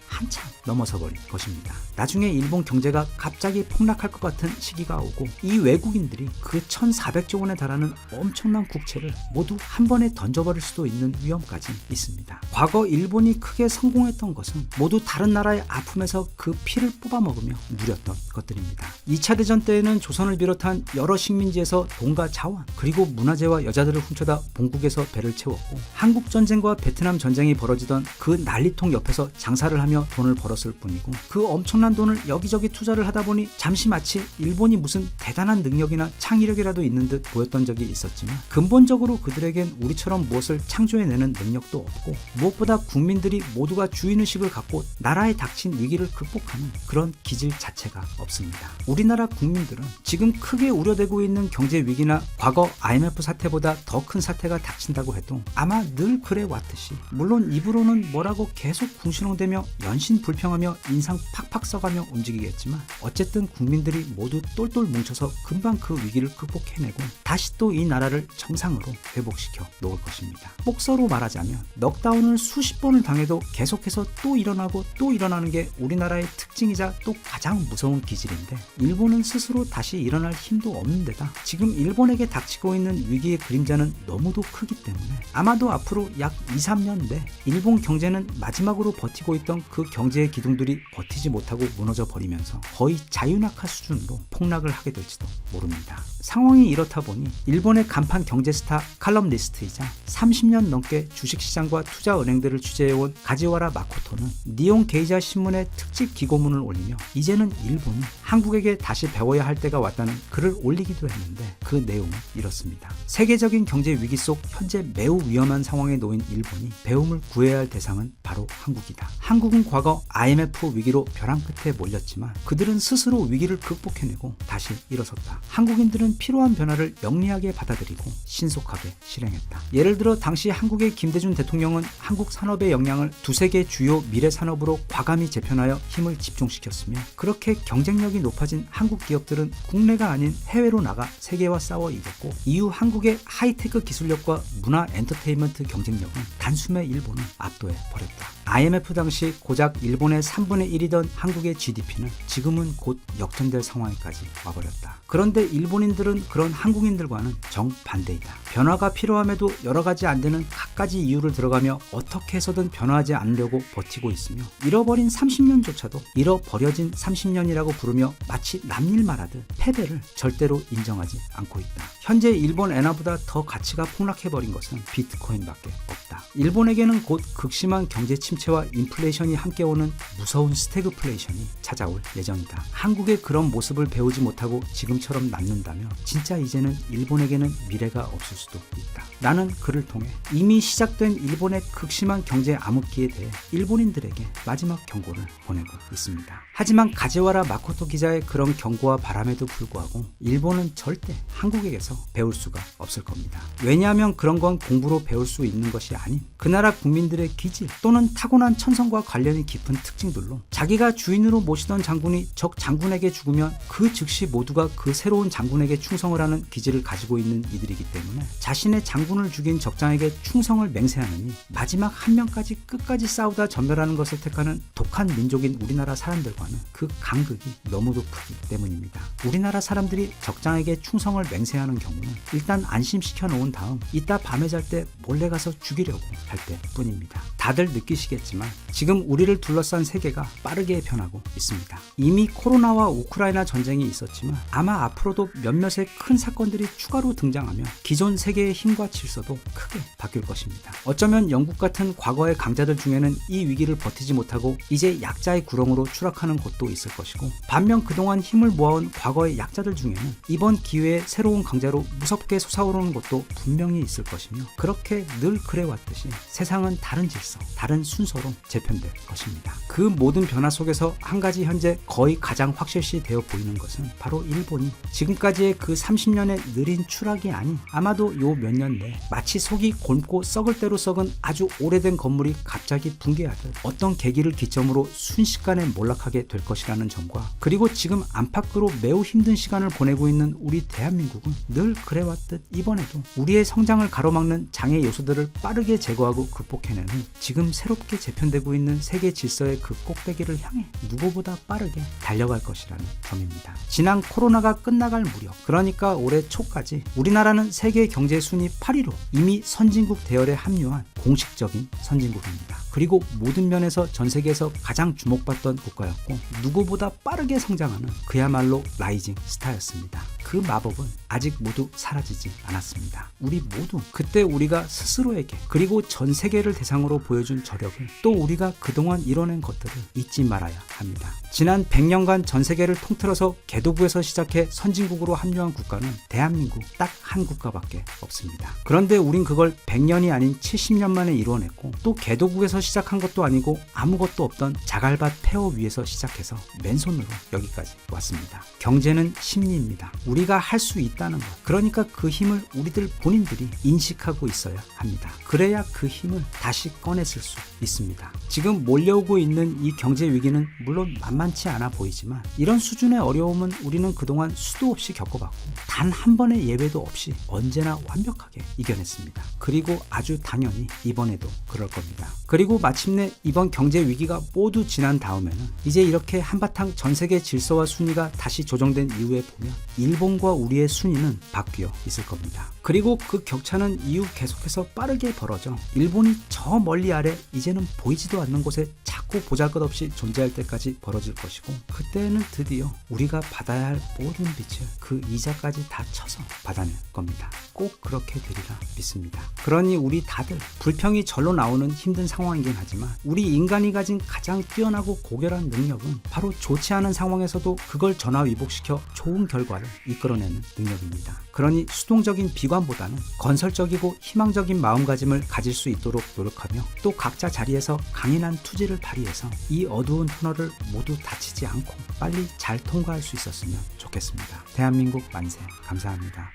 한참 넘어서 버린 것입니다. 나중에 일본 경제가 갑자기 폭락할 것 같은 시기가 오고 이 외국인들이 그 1,400조 원에 달하는 엄청난 국채를 모두 한 번에 던져버릴 수도 있는 위험까지 있습니다. 과거 일본이 크게 성공했던 것은 모두 다른 나라의 아픔에서 그 피를 뽑아먹으며 누렸던 것들입니다. 2차 대전 때에는 조선을 비롯한 여러 식민지에서 돈과 자원 그리고 문화재와 여자들을 훔쳐다 본국에서 배를 채웠고, 한국전쟁과 베트남 전쟁이 벌어지던 그 난리통 옆에서 장사를 하며 돈을 벌었을 뿐이고, 그 엄청난 돈을 여기저기 투자를 하다 보니 잠시 마치 일본이 무슨 대단한 능력이나 창의력이라도 있는 듯 보였던 적이 있었지만 근본적으로 그들에겐 우리처럼 무엇을 창조해내는 능력도 없고, 무엇보다 국민들이 모두가 주인의식을 갖고 나라에 닥친 위기를 극복하는 그런 기질 자체가 없습니다. 우리나라 국민들은 지금 크게 우려되고 있는 경제 위기나 과거 IMF 사태보다 더 큰 사태가 닥친다고 해도 아마 늘 그래 왔듯이, 물론 입으로는 뭐라고 계속 궁시렁대며 연신불평하며 인상 팍팍 써가며 움직이겠지만 어쨌든 국민들이 모두 똘똘 뭉쳐서 금방 그 위기를 극복해내고 다시 또 이 나라를 정상으로 회복시켜 놓을 것입니다. 복서로 말하자면 넉다운을 수십 번을 당해도 계속해서 또 일어나고 또 일어나는 게 우리나라의 특징이자 또 가장 무서운 기질인데, 일본은 스스로 다시 일어날 힘도 없는 데다 지금 일본에게 닥치고 있는 위기의 그림자는 너무도 크기 때문에 아마도 앞으로 약 2-3년 내 일본 경제는 마지막으로 버티고 있던 그 경제의 기둥들이 버티지 못하고 무너져 버리면서 거의 자유낙하 수준으로 폭락을 하게 될지도 모릅니다. 상황이 이렇다 보니 일본의 간판 경제스타 칼럼니스트이자 30년 넘게 주식시장과 투자은행들을 취재해온 가지와라 마코토는 니온 게이자 신문의 특집 기고문을 올리며 이제는 일본이 한국에게 다시 배워야 할 때가 왔다는 글을 올리기도 했는데, 그 내용은 이렇습니다. 세계적인 경제 위기 속 현재 매우 위험한 상황에 놓인 일본이 배움을 구해야 할 대상은 바로 한국이다. 한국은 과거 IMF 위기로 벼랑 끝에 몰렸지만 그들은 스스로 위기를 극복해내고 다시 일어섰다. 한국인들은 필요한 변화를 영리하게 받아들이고 신속하게 실행했다. 예를 들어 당시 한국의 김대중 대통령은 한국 산업의 역량을 두세 개 주요 미래 산업으로 과감히 재편하여 힘을 집중시켰으며, 그렇게 경쟁력이 높아진 한국 기업들은 국내가 아닌 해외로 나가 세계와 싸워 이겼고, 이후 한국의 하이테크 기술력과 문화 엔터테인먼트 경쟁력은 단숨에 일본을 압도해 버렸다. IMF 당시 고작 일본의 3분의 1이던 한국의 GDP는 지금은 곧 역전될 상황에까지 와버렸다. 그런데 일본인들은 그런 한국인들과는 정반대이다. 변화가 필요함에도 여러 가지 안 되는 갖가지 이유를 들어가며 어떻게 해서든 변화하지 않으려고 버티고 있으며, 잃어버린 30년조차도 잃어버려진 30년이라고 부르며 마치 남일 말하듯 패배를 절대로 인정하지 않고 있다. 현재 일본 엔화보다 더 가치가 폭락해버린 것은 비트코인밖에 없다. 일본에게는 곧 극심한 경제 침체와 인플레이션이 함께 오는 무서운 스태그플레이션이 찾아올 예정이다. 한국의 그런 모습을 배우지 못하고 지금처럼 남는다면 진짜 이제는 일본에게는 미래가 없을 수도 있다. 나는 그를 통해 이미 시작된 일본의 극심한 경제 암흑기에 대해 일본인들에게 마지막 경고를 보내고 있습니다. 하지만 가지와라 마코토 기자의 그런 경고와 바람에도 불구하고 일본은 절대 한국에게서 배울 수가 없을 겁니다. 왜냐하면 그런 건 공부로 배울 수 있는 것이 아닌 그 나라 국민들의 기질 또는 타고난 천성과 관련이 깊은 특징들로, 자기가 주인으로 모시던 장군이 적 장군에게 죽으면 그 즉시 모두가 그 새로운 장군에게 충성을 하는 기질을 가지고 있는 이들이기 때문에 자신의 장군을 죽인 적장에게 충성을 맹세하느니 마지막 한 명까지 끝까지 싸우다 전멸하는 것을 택하는 독한 민족인 우리나라 사람들과는 그 간극이 너무도 크기 때문입니다. 우리나라 사람들이 적장에게 충성을 맹세하는 경우는 일단 안심시켜 놓은 다음 이따 밤에 잘 때 몰래 가서 죽이려고 할 때뿐입니다. 다들 느끼시겠지만 아시겠지만 지금 우리를 둘러싼 세계가 빠르게 변하고 있습니다. 이미 코로나와 우크라이나 전쟁이 있었지만 아마 앞으로도 몇몇의 큰 사건들이 추가로 등장하며 기존 세계의 힘과 질서도 크게 바뀔 것입니다. 어쩌면 영국 같은 과거의 강자들 중에는 이 위기를 버티지 못하고 이제 약자의 구렁으로 추락하는 곳도 있을 것이고, 반면 그동안 힘을 모아온 과거의 약자들 중에는 이번 기회에 새로운 강자로 무섭게 솟아오르는 곳도 분명히 있을 것이며, 그렇게 늘 그래왔듯이 세상은 다른 질서, 다른 순서로 재편될 것입니다. 그 모든 변화 속에서 한 가지 현재 거의 가장 확실시 되어 보이는 것은 바로 일본이 지금까지의 그 30년의 느린 추락이 아닌 아마도 요 몇 년 내 마치 속이 곪고 썩을 대로 썩은 아주 오래된 건물이 갑자기 붕괴하듯 어떤 계기를 기점으로 순식간에 몰락하게 될 것이라는 점과, 그리고 지금 안팎으로 매우 힘든 시간을 보내고 있는 우리 대한민국은 늘 그래왔듯 이번에도 우리의 성장을 가로막는 장애 요소들을 빠르게 제거하고 극복해낸 후 지금 새롭게 재편되고 있는 세계 질서의 그 꼭대기를 향해 누구보다 빠르게 달려갈 것이라는 점입니다. 지난 코로나가 끝나갈 무렵, 그러니까 올해 초까지 우리나라는 세계 경제 순위 8위로 이미 선진국 대열에 합류한 공식적인 선진국입니다. 그리고 모든 면에서 전 세계에서 가장 주목받던 국가였고 누구보다 빠르게 성장하는 그야말로 라이징 스타였습니다. 그 마법은 아직 모두 사라지지 않았습니다. 우리 모두 그때 우리가 스스로에게 그리고 전 세계를 대상으로 보여준 저력을, 또 우리가 그동안 이뤄낸 것들을 잊지 말아야 합니다. 지난 100년간 전 세계를 통틀어서 개도국에서 시작해 선진국으로 합류한 국가는 대한민국 딱 한 국가밖에 없습니다. 그런데 우린 그걸 100년이 아닌 70년 만에 이루어냈고, 또 개도국에서 시작한 것도 아니고 아무것도 없던 자갈밭 폐허 위에서 시작해서 맨손으로 여기까지 왔습니다. 경제는 심리입니다. 우리가 할 수 있다는 것, 그러니까 그 힘을 우리들 본인들이 인식하고 있어야 합니다. 그래야 그 힘을 다시 꺼냈을 수 있습니다. 지금 몰려오고 있는 이 경제 위기는 물론 만만치 않아 보이지만 이런 수준의 어려움은 우리는 그동안 수도 없이 겪어봤고 단 한 번의 예외도 없이 언제나 완벽하게 이겨냈습니다. 그리고 아주 당연히 이번에도 그럴 겁니다. 그리고 마침내 이번 경제 위기가 모두 지난 다음에는 이제 이렇게 한바탕 전 세계 질서와 순위가 다시 조정된 이후에 보면 일본과 우리의 순위는 바뀌어 있을 겁니다. 그리고 그 격차는 이후 계속해서 빠르게 벌어져 일본이 저 멀리 아래 이제는 보이지도 않는 곳에 자꾸 보잘것없이 존재할 때까지 벌어질 것이고, 그때는 드디어 우리가 받아야 할 모든 빚을 그 이자까지 다 쳐서 받아낼 겁니다. 꼭 그렇게 되리라 믿습니다. 그러니 우리 다들 불평이 절로 나오는 힘든 상황이긴 하지만 우리 인간이 가진 가장 뛰어나고 고결한 능력은 바로 좋지 않은 상황에서도 그걸 전화위복시켜 좋은 결과를 이끌어내는 능력입니다. 그러니 수동적인 비관보다는 건설적이고 희망적인 마음가짐을 가질 수 있도록 노력하며, 또 각자 자리에서 강인한 투지를 발휘해서 이 어두운 터널을 모두 다치지 않고 빨리 잘 통과할 수 있었으면 좋겠습니다. 대한민국 만세. 감사합니다.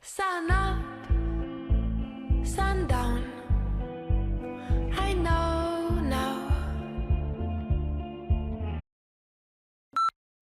Sun up, sun down. I know now.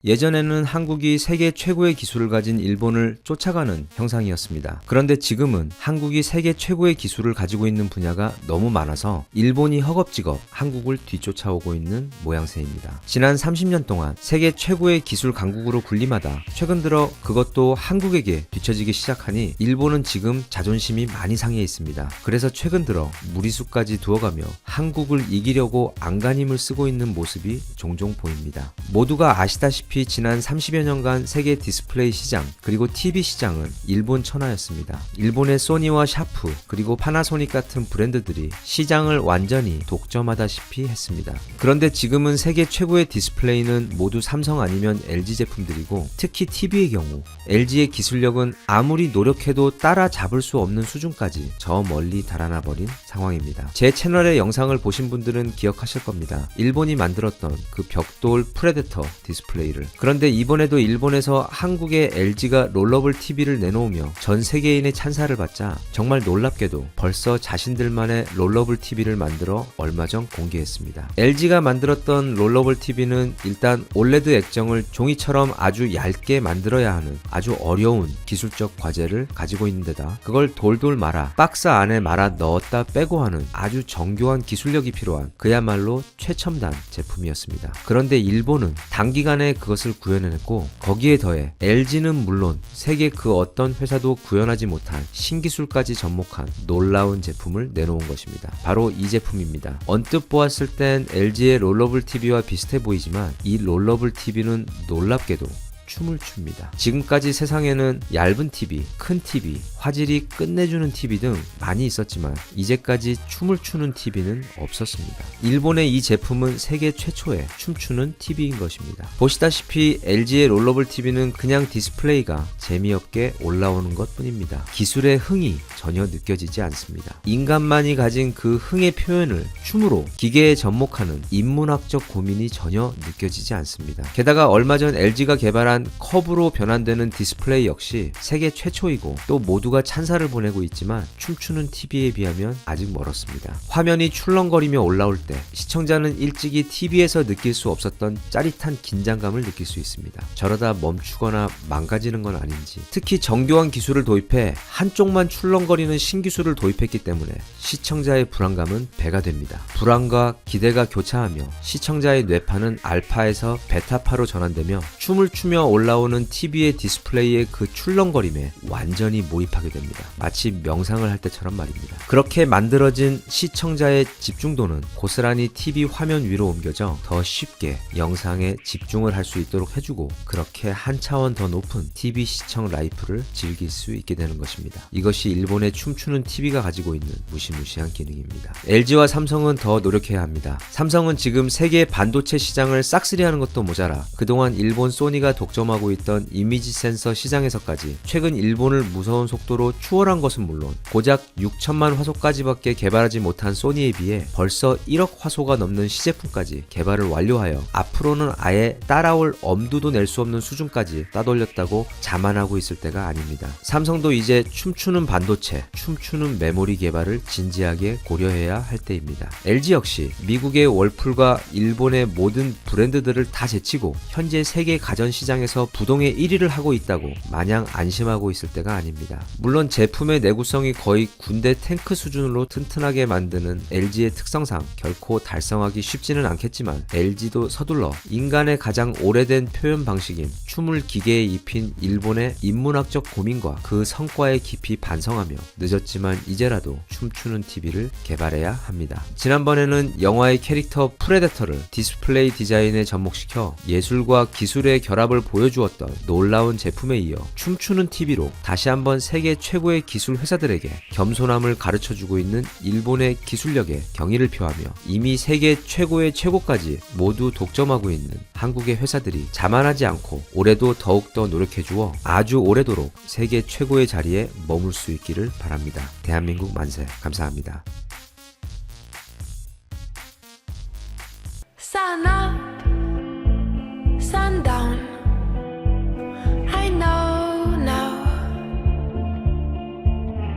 예전에는 한국이 세계 최고의 기술을 가진 일본을 쫓아가는 형상이었습니다. 그런데 지금은 한국이 세계 최고의 기술을 가지고 있는 분야가 너무 많아서 일본이 허겁지겁 한국을 뒤쫓아오고 있는 모양새입니다. 지난 30년 동안 세계 최고의 기술 강국으로 군림하다 최근 들어 그것도 한국에게 뒤처지기 시작하니 일본은 지금 자존심이 많이 상해 있습니다. 그래서 최근 들어 무리수까지 두어가며 한국을 이기려고 안간힘을 쓰고 있는 모습이 종종 보입니다. 모두가 아시다시피 지난 30여 년간 세계 디스플레이 시장 그리고 TV 시장은 일본 천하였습니다. 일본의 소니와 샤프 그리고 파나소닉 같은 브랜드들이 시장을 완전히 독점하다시피 했습니다. 그런데 지금은 세계 최고의 디스플레이는 모두 삼성 아니면 LG 제품들이고, 특히 TV의 경우 LG의 기술력은 아무리 노력해도 따라잡을 수 없는 수준까지 저 멀리 달아나 버린 상황입니다. 제 채널의 영상을 보신 분들은 기억하실 겁니다. 일본이 만들었던 그 벽돌 프레데터 디스플레이를. 그런데 이번에도 일본에서 한국의 LG가 롤러블 TV를 내놓으며 전 세계인의 찬사를 받자 정말 놀랍게도 벌써 자신들만의 롤러블 TV를 만들어 얼마 전 공개했습니다. LG가 만들었던 롤러블 TV는 일단 올레드 액정을 종이처럼 아주 얇게 만들어야 하는 아주 어려운 기술적 과제를 가지고 있는 데다 그걸 돌돌 말아 박스 안에 말아 넣었다 빼고 하는 아주 정교한 기술력이 필요한 그야말로 최첨단 제품이었습니다. 그런데 일본은 단기간에 그것을 구현해냈고, 거기에 더해 LG는 물론 세계 그 어떤 회사도 구현하지 못한 신기술까지 접목한 놀라운 제품을 내놓은 것입니다. 바로 이 제품입니다. 언뜻 보았을 땐 LG의 롤러블 TV와 비슷해 보이지만 이 롤러블 TV는 놀랍게도 춤을 춥니다. 지금까지 세상에는 얇은 TV, 큰 TV, 화질이 끝내주는 TV 등 많이 있었지만 이제까지 춤을 추는 TV는 없었습니다. 일본의 이 제품은 세계 최초의 춤추는 TV인 것입니다. 보시다시피 LG의 롤러블 TV는 그냥 디스플레이가 재미없게 올라오는 것 뿐입니다. 기술의 흥이 전혀 느껴지지 않습니다. 인간만이 가진 그 흥의 표현을 춤으로 기계에 접목하는 인문학적 고민이 전혀 느껴지지 않습니다. 게다가 얼마 전 LG가 개발한 커브로 변환되는 디스플레이 역시 세계 최초이고 또 모두가 찬사를 보내고 있지만 춤추는 TV에 비하면 아직 멀었습니다. 화면이 출렁거리며 올라올 때 시청자는 일찍이 TV에서 느낄 수 없었던 짜릿한 긴장감을 느낄 수 있습니다. 저러다 멈추거나 망가지는 건 아닌지, 특히 정교한 기술을 도입해 한쪽만 출렁거리는 신기술을 도입했기 때문에 시청자의 불안감은 배가 됩니다. 불안과 기대가 교차하며 시청자의 뇌파는 알파에서 베타파로 전환되며 춤을 추며 올라오는 TV의 디스플레이의 그 출렁거림에 완전히 몰입하게 됩니다. 마치 명상을 할 때처럼 말입니다. 그렇게 만들어진 시청자의 집중도는 고스란히 TV 화면 위로 옮겨져 더 쉽게 영상에 집중을 할 수 있도록 해주고, 그렇게 한 차원 더 높은 TV 시청 라이프를 즐길 수 있게 되는 것입니다. 이것이 일본의 춤추는 TV가 가지고 있는 무시무시한 기능입니다. LG와 삼성은 더 노력해야 합니다. 삼성은 지금 세계 반도체 시장을 싹쓸이하는 것도 모자라 그동안 일본 소니가 독점하고 있던 이미지 센서 시장에서까지 최근 일본을 무서운 속도로 추월한 것은 물론 고작 6천만 화소까지밖에 개발하지 못한 소니에 비해 벌써 1억 화소가 넘는 시제품까지 개발을 완료하여 앞으로는 아예 따라올 엄두도 낼 수 없는 수준까지 따돌렸다고 자만하고 있을 때가 아닙니다. 삼성도 이제 춤추는 반도체, 춤추는 메모리 개발을 진지하게 고려해야 할 때입니다. LG 역시 미국의 월풀과 일본의 모든 브랜드들을 다 제치고 현재 세계 가전 시장에서 부동의 1위를 하고 있다고 마냥 안심하고 있을 때가 아닙니다. 물론 제품의 내구성이 거의 군대 탱크 수준으로 튼튼하게 만드는 LG의 특성상 결코 달성하기 쉽지는 않겠지만 LG도 서둘러 인간의 가장 오래된 표현 방식인 춤을 기계에 입힌 일본의 인문학적 고민과 그 성과에 깊이 반성하며 늦었지만 이제라도 춤추는 TV를 개발해야 합니다. 지난번에는 영화의 캐릭터 프레데터를 디스플레이 디자인에 접목시켜 예술과 기술의 결합을 보여주었던 놀라운 제품에 이어 춤추는 TV로 다시 한번 세계 최고의 기술 회사들에게 겸손함을 가르쳐주고 있는 일본의 기술력에 경의를 표하며 이미 세계 최고의 최고까지 모두 독점하고 있는 한국의 회사들이 자만하지 않고 올해도 더욱더 노력해주어 아주 오래도록 세계 최고의 자리에 머물 수 있기를 바랍니다. 대한민국 만세. 감사합니다.